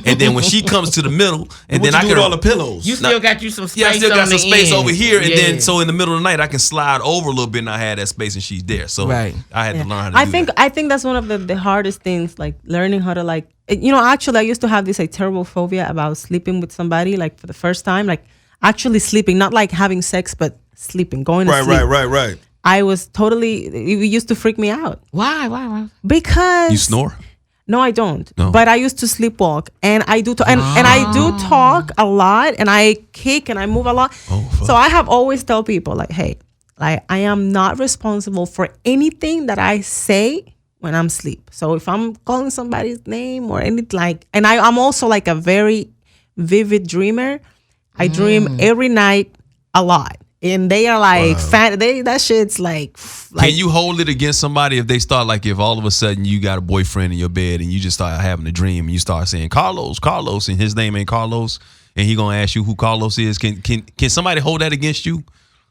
And then when she comes to the middle, and then What I you do can with all the pillows. You still got you some space. Yeah, I still got on some the space end. over here, and Yeah. then so in the middle of the night I can slide over a little bit, and I had that space, and she's there. So Right. I had to learn how to. I think that's one of the hardest things, like learning how to like actually I used to have this like terrible phobia about sleeping with somebody like for the first time, like actually sleeping, not like having sex, but sleeping, going to sleep. Right. I was totally. It used to freak me out Why? because You snore? No, I don't. No. But I used to sleepwalk, and I do, and I do talk a lot, and I kick and I move a lot. Oh, fuck. So I have always tell people like, hey, like I am not responsible for anything that I say when I'm asleep. So if I'm calling somebody's name or anything and I'm also like a very vivid dreamer. I dream every night a lot. And they are like that shit's like Can you hold it against somebody if they start like if all of a sudden you got a boyfriend in your bed and you just start having a dream and you start saying Carlos, and his name ain't Carlos, and he gonna ask you who Carlos is? Can somebody hold that against you?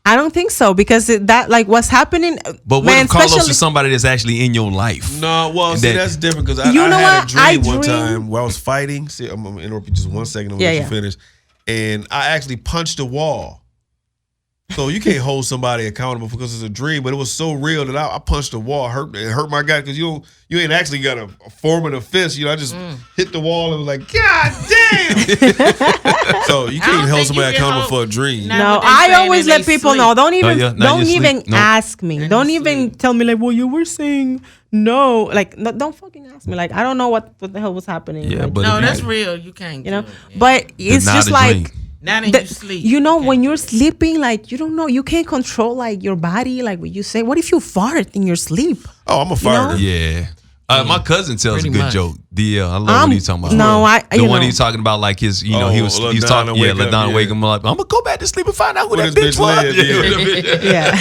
I don't think so because that like what's happening. But what if Carlos is somebody that's actually in your life? No, well, see, that's different because I You know had what? a dream I one dream- time where I was fighting. See, I'm gonna interrupt you just 1 second. I'm gonna let you finish. And I actually punched a wall. So you can't hold somebody accountable because it's a dream, but it was so real that I punched a wall. It hurt my guy because you ain't actually got a form of a fist. I just hit the wall and was like, God damn! So you can't hold somebody accountable for a dream. No, I always let people know. Don't even No. ask me. Don't even tell me like, well, you were saying no. Like, no, don't fucking ask me. Like, I don't know what the hell was happening. Yeah, like, but No, if you- that's real. You can't. you know. do it. Yeah. But it's not just a like. dream. Not in your sleep. You know, can't when do you're it. sleeping, like you don't know, you can't control like your body, like what you say. What if you fart in your sleep? Oh, I'm a farter. Yeah. My cousin tells Pretty a good much. joke. I love what he's talking about. No, the one he's talking about, like his, he was LaDonna talking. Yeah, wake up, LaDonna wake yeah. him up. I'm gonna go back to sleep and find out who Who that this bitch bitch was. Yeah.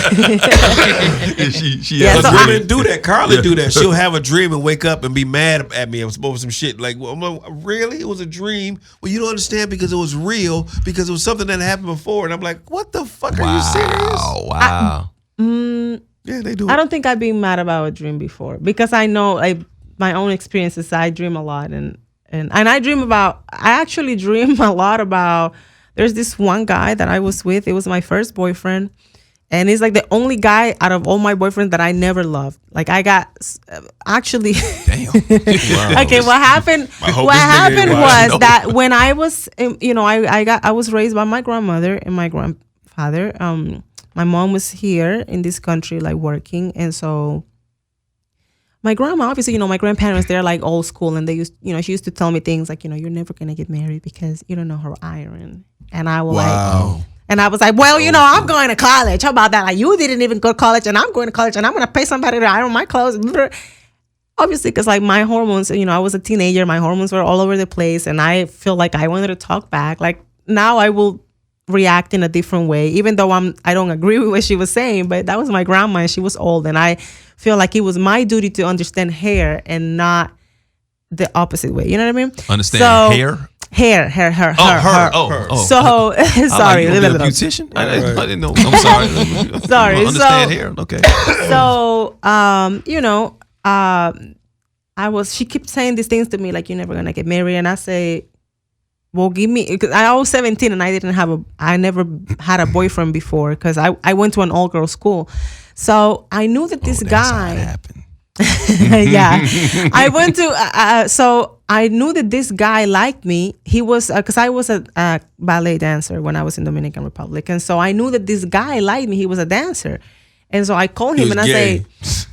she Yeah, has so a Because dream. women do that. Carly do that. She'll have a dream and wake up and be mad at me over some shit. Like, well, I'm like, really? It was a dream? Well, you don't understand because it was real, because it was something that happened before. And I'm like, what the fuck? Are you serious? Wow. Yeah, they do. I don't think I've been mad about a dream before because I know like my own experiences. I dream a lot and I actually dream a lot about. There's this one guy that I was with. It was my first boyfriend. And he's like the only guy out of all my boyfriends that I never loved. Like I got actually. Damn. Okay, what happened? hope What this nigga happened ain't was watching. that when I was, I was raised by my grandmother and my grandfather. My mom was here in this country, like working, and so my grandma, obviously, my grandparents, they're like old school, and she used to tell me things like, you're never gonna get married because you don't know how to iron. And I was like, well, I'm going to college. How about that? Like, you didn't even go to college, and I'm going to college, and I'm gonna pay somebody to iron my clothes. Obviously, because like my hormones, I was a teenager, my hormones were all over the place, and I feel like I wanted to talk back. Like now, I will react in a different way, even though I don't agree with what she was saying. But that was my grandma, and she was old, and I feel like it was my duty to understand hair and not the opposite way. You know what I mean? Understand hair. Her. Oh. So sorry, like, a beautician. I didn't know. I'm sorry. Sorry. Understand hair. Okay. So she kept saying these things to me like, you're never gonna get married, and I say, well, give me, because I was 17 and I never had a boyfriend before because I went to an all girls school, so I knew that this guy. Happened. Yeah, I went to so I knew that this guy liked me. He was because I was a ballet dancer when I was in Dominican Republic, and so I knew that this guy liked me. He was a dancer, and so I called him and I say,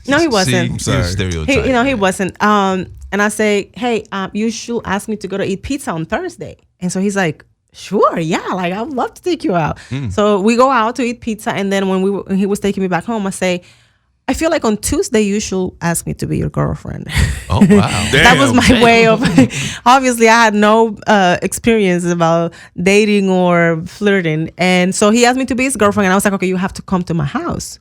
no, he wasn't. He wasn't. And I say, hey, you should ask me to go to eat pizza on Thursday. And so he's like, sure, yeah, like I'd love to take you out. So we go out to eat pizza, and then when he was taking me back home, I say, I feel like on Tuesday you should ask me to be your girlfriend. Oh wow, that was my way of. Obviously, I had no experience about dating or flirting, and so he asked me to be his girlfriend, and I was like, okay, you have to come to my house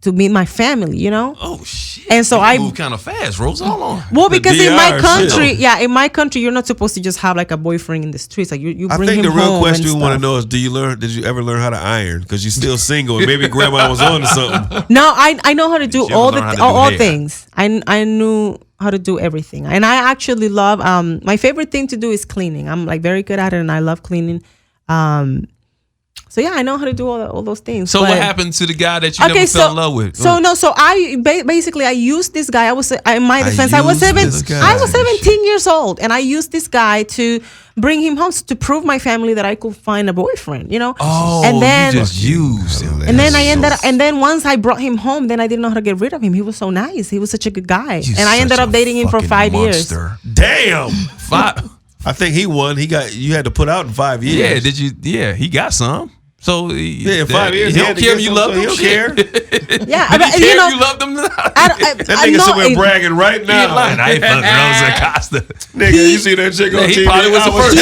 to meet my family, Oh shit! And so I moved kind of fast, Rosa. Hold on. Well, because in my country, in my country, you're not supposed to just have like a boyfriend in the streets. Like you bring him home. I think the real question we want to know is, did you ever learn how to iron? Because you're still single, and maybe grandma was on to something. No, I know how to do all things. I knew how to do everything, and I actually love. My favorite thing to do is cleaning. I'm like very good at it, and I love cleaning. So yeah, I know how to do all those things. So what happened to the guy that you never fell in love with? So I basically used this guy. I was in my defense. I was 17 years old, and I used this guy to bring him home to prove my family that I could find a boyfriend. Oh, and then you just used him. And then I ended up. And then once I brought him home, then I didn't know how to get rid of him. He was so nice. He was such a good guy, and I ended up dating him for 5 years. Damn. 5. I think he won. You had to put out in 5 years. Yeah, did you? Yeah, he got some. So in 5 years, he don't care if you love him. He don't care. Yeah, I mean, if you love them. That nigga somewhere bragging right now. I ain't fucking Rosa Costa. Nigga, you see that chick on TV? He probably was the first.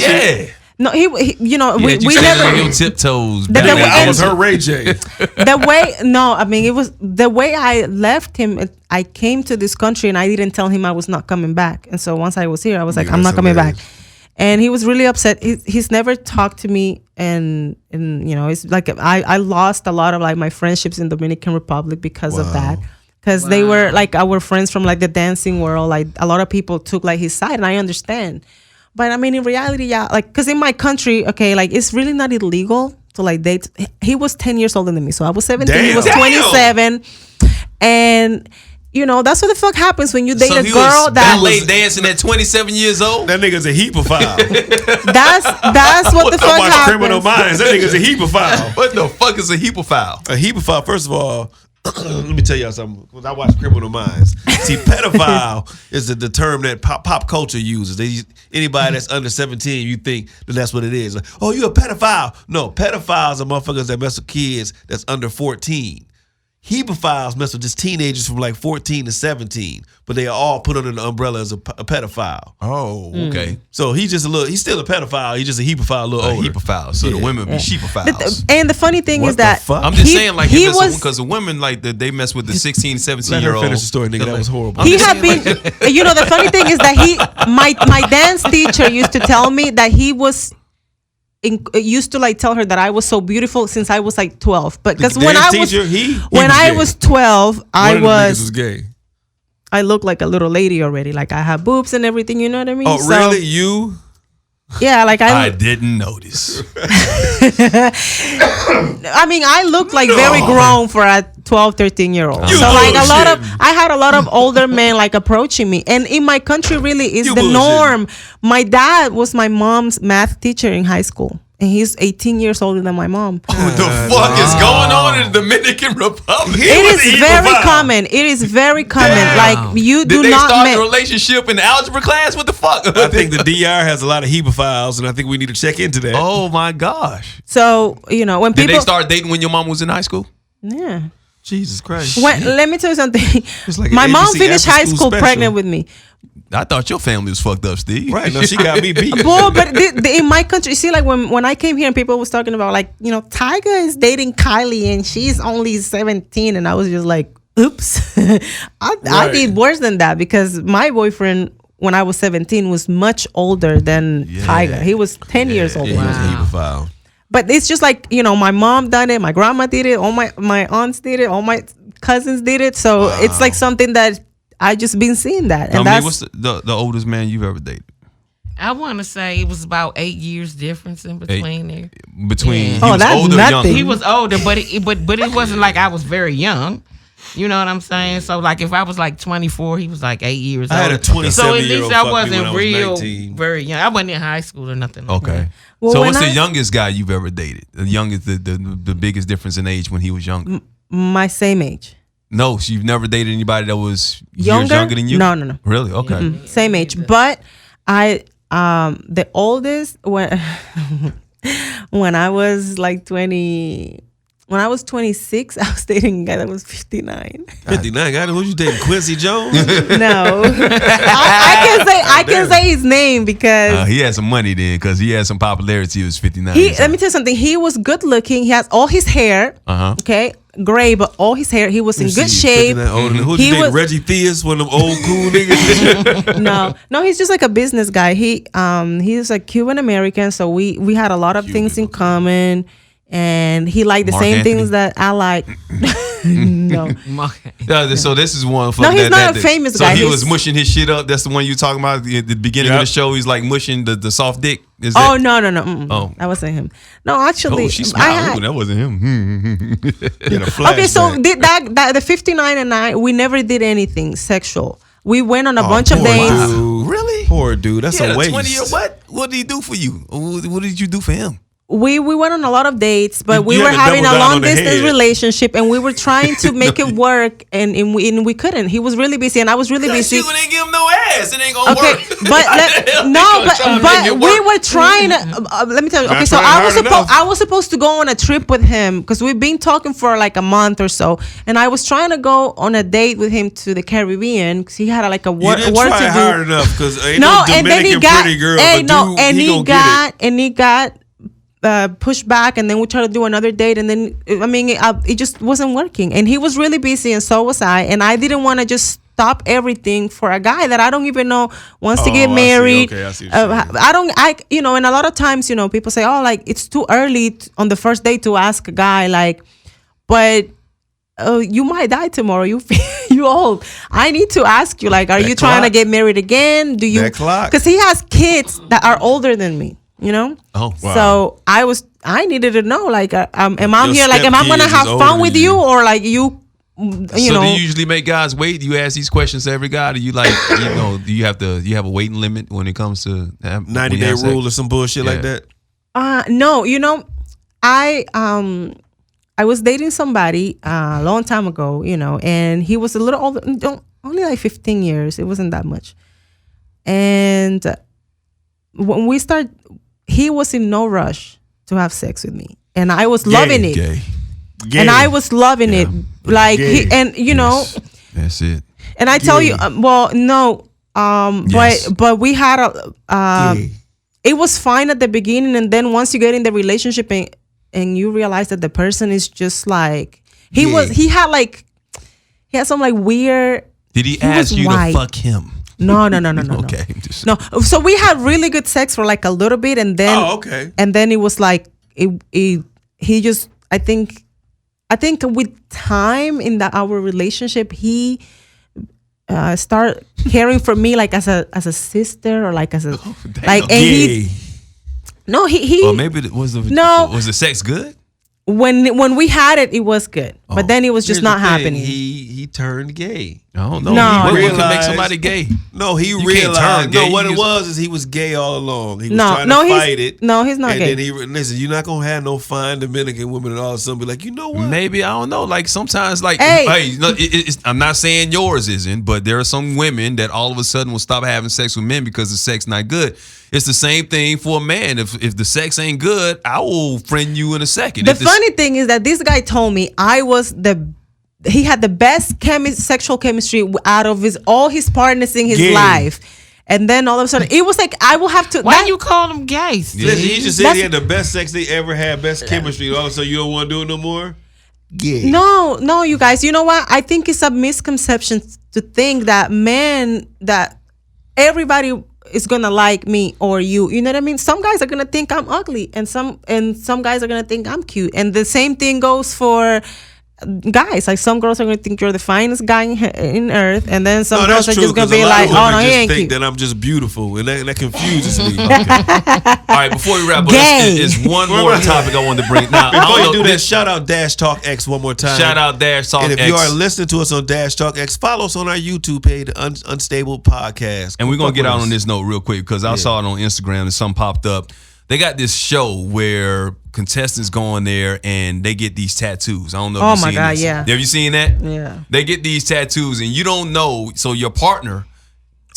Yeah. No, we we never on your tiptoes. I was her Ray J. It was the way I left him. I came to this country and I didn't tell him I was not coming back. And so once I was here, I was like, I'm not coming back. And he was really upset. He's never talked to me, and it's like I lost a lot of like my friendships in Dominican Republic because of that. Because they were like our friends from like the dancing world. Like a lot of people took like his side, and I understand. But I mean, in reality, yeah, like because in my country, okay, like it's really not illegal to like date. He was 10 years older than me, so I was 17. He was 27, and. That's what the fuck happens when you date a girl that ballet dancing at 27 years old. That nigga's a heapophile. That's what the fuck happens. Criminal Minds. That nigga's a heapophile. What the fuck is a heapophile? A heapophile, first of all, let me tell y'all something. Because I watch Criminal Minds. See, pedophile is the term that pop culture uses. Anybody that's under 17, you think that's what it is. Like, oh, you a pedophile. No, pedophiles are motherfuckers that mess with kids that's under 14. Hebophiles mess with just teenagers from like 14 to 17, but they are all put under the umbrella as a pedophile. Oh, okay. So he's still a pedophile. He's just a hepophile, a little older. Hepophile. So the women be sheepophiles. And the funny thing is that I'm just saying, like, because the women like they mess with the 16, 17-year-old. Finish the story, nigga. That was horrible. He had been. The funny thing is that my dance teacher used to tell me that he was. Used to like tell her that I was so beautiful since I was like 12, but because when I was 12, I was gay. I looked like a little lady already. Like I had boobs and everything. You know what I mean? Oh, really? You? Yeah, like I didn't notice. I mean, I looked like very grown for a 12, 13-year-old. So like I had a lot of older men like approaching me. And in my country really is the norm. My dad was my mom's math teacher in high school. and he's 18 years older than my mom. What the fuck is going on in the Dominican Republic? It is very common. It is very common. Damn. Like you do Did they not start make. a relationship in algebra class? What the fuck? I think the DR has a lot of hebophiles, and I think we need to check into that. Oh my gosh! So when Did people they start dating when your mom was in high school? yeah. Jesus Christ. Let me tell you something. like an My mom ABC finished high after-school school special. pregnant with me. I thought your family was fucked up, Steve. Right, no, she got me beat. Boy, but in my country, see, like when I came here and people was talking about like, Tyga is dating Kylie and she's only 17, and I was just like, oops. I did worse than that because my boyfriend when I was 17 was much older than Tyga. He was 10 years older. He was a hebephile. But it's just like, my mom done it, my grandma did it, all my aunts did it, all my cousins did it. So it's like something that I just been seeing that. And that's what's the oldest man you've ever dated? I want to say it was about 8 years difference in between there. Between Yeah. he was that's older or nothing. younger? He was older, but it wasn't like I was very young. You know what I'm saying? So like if I was like 24, he was like 8 years I had older. a 27-year-old So at least I fuck me when wasn't I was real 19. very young. I wasn't in high school or nothing. Like Okay. that. Well, So when what's the I- youngest guy you've ever dated? The youngest, the biggest difference in age when he was younger? my same age. No, so you've never dated anybody that was years Younger? younger than you? No. Really? Okay. Same age. But the oldest when when I was like 20, when I was 26, I was dating a guy that was 59. 59. God, who you dating? Quincy Jones? No, I can say his name because He had some money then because he had some popularity. He was 59. let me tell you something. He was good looking. He has all his hair. Uh-huh. Okay, gray, but all his hair. He was in good See, shape. 59 older than- Who He you dating? was- Reggie Theus, one of them old cool niggas? No, he's just like a business guy. He's like Cuban American, so we had a lot of things in common, and he liked the Mark same Anthony? things that I like. No, So this is one. No, he's not a famous so guy. he He's- was mushing his shit up. That's the one you talking about at the beginning of Yep. the show. He's like mushing the soft dick. Is oh that? no. Mm-mm. Oh. That wasn't him. No, actually, Oh, she I smiled. had- Ooh, that wasn't him. Get a flashback. okay, so the 59 and I, we never did anything sexual. We went on a bunch of poor dates. dude. Really? Poor dude. That's He had a waste. 20-year what? What did he do for you? What did you do for him? We went on a lot of dates, but we You were had to having double a down long on the distance head. relationship, and we were trying to make it work, and we couldn't. He was really busy, and I was really busy. You didn't give him no ass. It ain't gonna Okay, work. but Trying to make it we work. were trying to. Let me tell you. Not Okay, so trying hard enough. I was supposed to go on a trip with him because we've been talking for like a month or so, and I was trying to go on a date with him to the Caribbean because he had like a You work didn't to try do. hard enough because ain't No, no and then he Dominican got. pretty girl. Hey, but no, dude, and he he gonna got pushed back, and then we tried to do another date, and then it just wasn't working, and he was really busy, and so was I, and I didn't want to just stop everything for a guy that I don't even know wants to get I see. married. Okay, I see what you're saying. I don't, and a lot of times, people say, oh, like it's too early on the first date to ask a guy, like, but you might die tomorrow. You old. I need to ask you, like, are you trying to get married again? Do you? That clock. Because he has kids that are older than me. Oh, wow. So I needed to know, like, am I Your here? Like, am I gonna stepkids have is older fun than with you. you, or like you So do you usually make guys wait? Do you ask these questions to every guy? Do you like, do you have a waiting limit when it comes to 90-day rule or some bullshit like Yeah. No, that? I was dating somebody a long time ago, and he was a little older, only like 15 years. It wasn't that much. And when we started, he was in no rush to have sex with me, and I was loving it. Gay. And I was loving it, like Gay. That's it. And I tell you, no, Yes. but we had Gay. it was fine at the beginning, and then once you get in the relationship and you realize that the person is just like he had some like weird. Did he He was ask you white. to fuck him? No. Okay. No. So we had really good sex for like a little bit, and then okay. and then it was like he just I think with time in our relationship he started caring for me like as a sister, or like as a like, and Gay. he Or maybe was the No. was the sex good? when we had it was good. But then it was just Here's not the thing, happening. He turned gay. I don't know. No. What Realized- could make somebody gay? No, he You can't realized. turn gay. No, what You it just- was is he was gay all along. He was No, trying no, to he's- fight it. no, he's not and gay. then he listen. You're not gonna have no fine Dominican women and all of a sudden be like, you know what? Maybe, I don't know. Like sometimes, like, Hey. no, I'm not saying yours isn't, but there are some women that all of a sudden will stop having sex with men because the sex not good. It's the same thing for a man. If the sex ain't good, I will friend you in a second. The If funny thing is that this guy told me he had the best sexual chemistry out of all his partners in his Gay. life. And then all of a sudden, it was like, I will have to. Why you call them gays? Listen, he just said he That's- had the best sex they ever had, best chemistry. All of a sudden, you don't want to do it no more. Gay. No, you guys. You know what? I think it's a misconception to think that that everybody is gonna like me or you. You know what I mean? Some guys are gonna think I'm ugly, and some guys are gonna think I'm cute. And the same thing goes for guys. Like some girls are gonna think you're the finest guy in earth, and then some girls are just gonna be like, "Oh no, he ain't think cute." that I'm just beautiful, and that confuses me. all right, before we wrap up, Gay. it's one more topic I wanted to bring. Now, I Before don't you know, do that, shout out Dash Talk X one more time. shout out Dash Talk And if X. you are listening to us on Dash Talk X, follow us on our YouTube page, the Unstable Podcast. And we're gonna Fuck get with out us. on this note real quick because I saw it on Instagram and some popped up. They got this show where contestants go on there and they get these tattoos. I don't know if Oh you've my seen God, this. yeah. Have you seen that? Yeah. They get these tattoos and you don't know, so your partner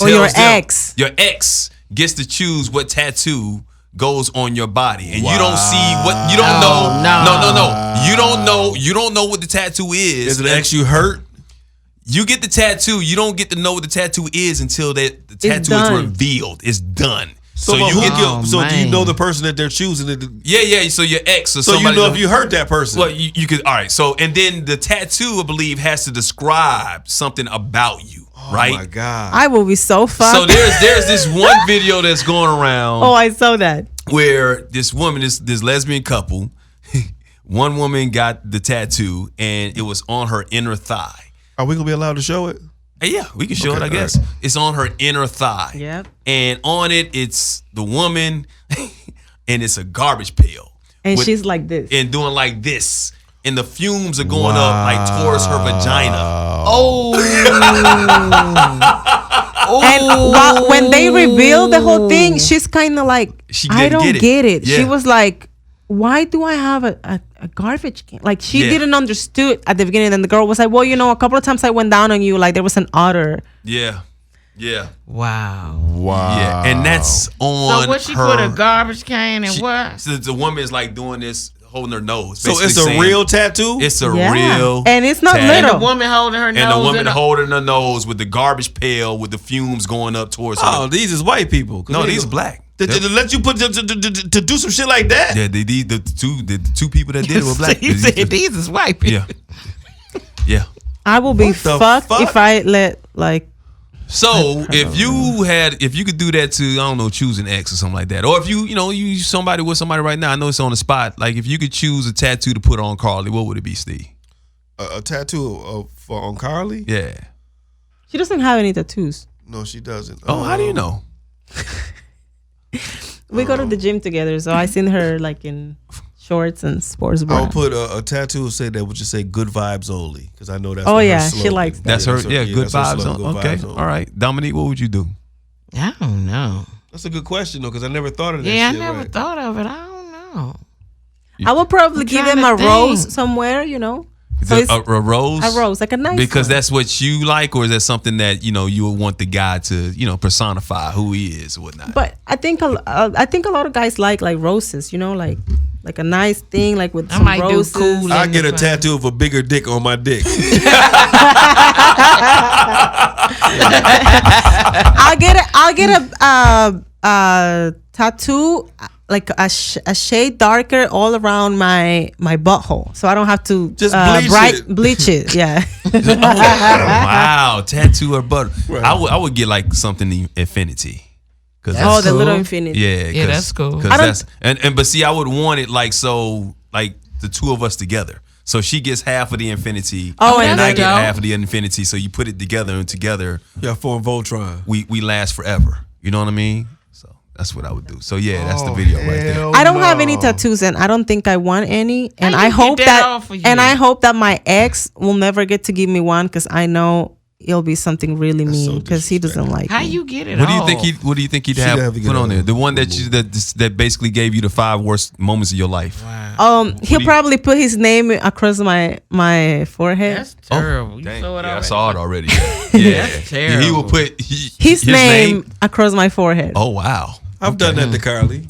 Or your tells them- ex. Your ex gets to choose what tattoo goes on your body. And you don't see what you don't know. No. You don't know what the tattoo is. Is it ex you hurt? You get the tattoo. You don't get to know what the tattoo is until the tattoo is done. revealed. It's done. So you who get give- so do you man. know the person that they're choosing? yeah. So your ex or So you somebody. know if you hurt that person. Well, you could. All right. So and then the tattoo, I believe, has to describe something about you, right? Oh my God. I will be so fucked. So there's this one video that's going around oh, I saw that. where this woman, this lesbian couple, one woman got the tattoo and it was on her inner thigh. Are we gonna be allowed to show it? Yeah, we can show Okay, it, I all guess. right. It's on her inner thigh. Yep. And on it, it's the woman, and it's a garbage pail. And With- she's like this. and doing like this. And the fumes are going up like towards her vagina. And when they reveal the whole thing, she's kind of like, She I didn't don't get it. get it. She Yeah. was like, why do I have a garbage can? Like she Yeah. didn't understood at the beginning. And the girl was like, well, you know, a couple of times I went down on you. Like there was an otter. Yeah. Yeah. Wow. Wow. Yeah. And that's on So what she her. put a garbage can and she- what? So the woman is like doing this, holding her nose. So basically it's a saying, real tattoo? It's a Yeah. real. And it's not tattoo. little. The woman holding her nose. And the woman in a- holding her nose with the garbage pail with the fumes going up towards her. Oh, these is white people. No, these are black. To let you put to do some shit like that? Yeah, the two people that did it were black. You said these is white people. Yeah. Yeah. I will be What the fucked fuck? if I let like. So if you could do that to, I don't know, choose an ex or something like that, or if you somebody with somebody right now, I know it's on the spot. Like if you could choose a tattoo to put on Carly, what would it be, Steve? A tattoo on Carly? Yeah. She doesn't have any tattoos. No, she doesn't. Oh, how do you know? We go to the gym together, so I seen her like in shorts and sports bra. I'll put a tattoo say that would just say "good vibes only" because I know that's. Oh, what her yeah, she slogan. likes that. That's her. Yeah, good that's her vibes. slogan, good Okay. vibes only. All right, Dominique, what would you do? I don't know. That's a good question though because I never thought of that. Yeah, I shit, never right? thought of it. I don't know. I will probably I'm give trying them to a rose think. somewhere, you know. Is So it it's a rose? a rose, like a nice Because one. that's what you like, or is that something that you would want the guy to personify who he is or whatnot? But I think a lot of guys like roses, you know, like a nice thing, like with I some might do roses. cool. I get a tattoo of a bigger dick on my dick. I'll get a tattoo like a shade darker all around my butthole, so I don't have to Just bleach it. bleach it. Yeah. Wow, tattoo or butter. Right. I would get like something infinity. Cause Oh, the cool. little infinity. yeah, Yeah, that's cool. Cause I don't- that's but see, I would want it like the two of us together. So she gets half of the infinity, Oh, and and I then- get half of the infinity. So you put it together, and together Yeah, form Voltron. we last forever. You know what I mean? So That's what I would do. So yeah, that's the video right there. I don't have any tattoos, and I don't think I want any. And How I you hope get that off of you? and I hope that my ex will never get to give me one, because I know it'll be something really mean, because he doesn't like How me. you get it What do you off? think What do you think he'd She'd have have to get put on a there? The one that that basically gave you the 5 worst moments of your life. He'll probably put his name across my forehead. That's terrible. You Dang. saw it Yeah, I already? saw it already. Yeah, That's yeah. He will terrible. put his name across my forehead. Oh wow. I've done that to Carly.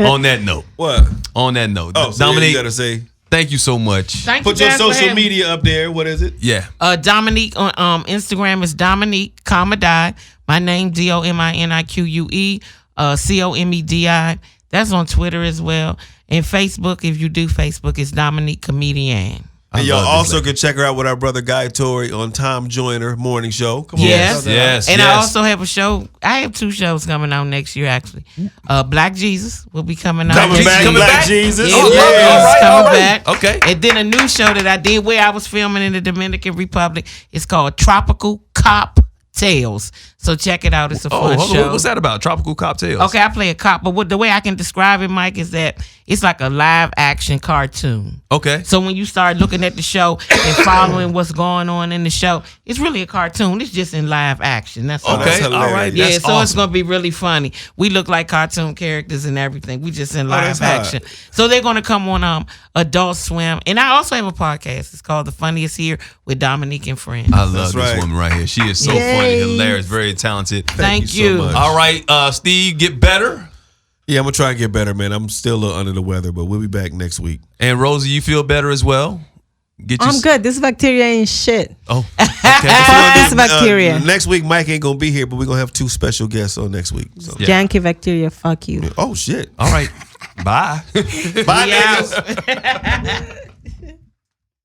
On that note. What? On that note. Oh, so Dominique, you gotta say. thank you so much. Thank Put you your guys for social having me. media up there. What is it? Yeah. Dominique on Instagram is Dominique Comedy. My name DOMINIQUE COMEDI. That's on Twitter as well. And Facebook, if you do Facebook, it's Dominique Comedian. And y'all love this also lady. can check her out with our brother Guy Torrey on Tom Joyner Morning Show. Come on. Yes. Yes. And I yes. also have a show. I have 2 shows coming out next year, actually. Black Jesus will be coming out. Coming next back, year. Black Jesus. Yeah, Oh, Black yeah. Jesus All right, coming all right. back. Okay. And then a new show that I did where I was filming in the Dominican Republic. It's called Tropical Cop Tales. So check it out. It's a fun hold show. on. What's that about? Tropical cocktails. Okay, I play a cop, but the way I can describe it, Mike, is that it's like a live action cartoon. Okay. So when you start looking at the show and following what's going on in the show, it's really a cartoon. It's just in live action. That's all. Okay. that's All hilarious. right. Yeah, That's so it's awesome. gonna be really funny. We look like cartoon characters and everything. We just in live that's hot. action. So they're gonna come on Adult Swim, and I also have a podcast. It's called The Funniest Here with Dominique and Friends. I love That's this right. woman right here. She is so Yay. funny, hilarious, very talented. Thank you so you. much. All right, Steve, get better. Yeah, I'm gonna try and get better, man. I'm still a little under the weather, but we'll be back next week. And Rosa, you feel better as well? Get I'm good. This bacteria ain't shit. Oh, okay. This bacteria. Next week, Mike ain't gonna be here, but we're gonna have 2 special guests on next week. So. Yeah. Janky bacteria. Fuck you. Oh shit! All right. Bye. Bye, We niggas. out.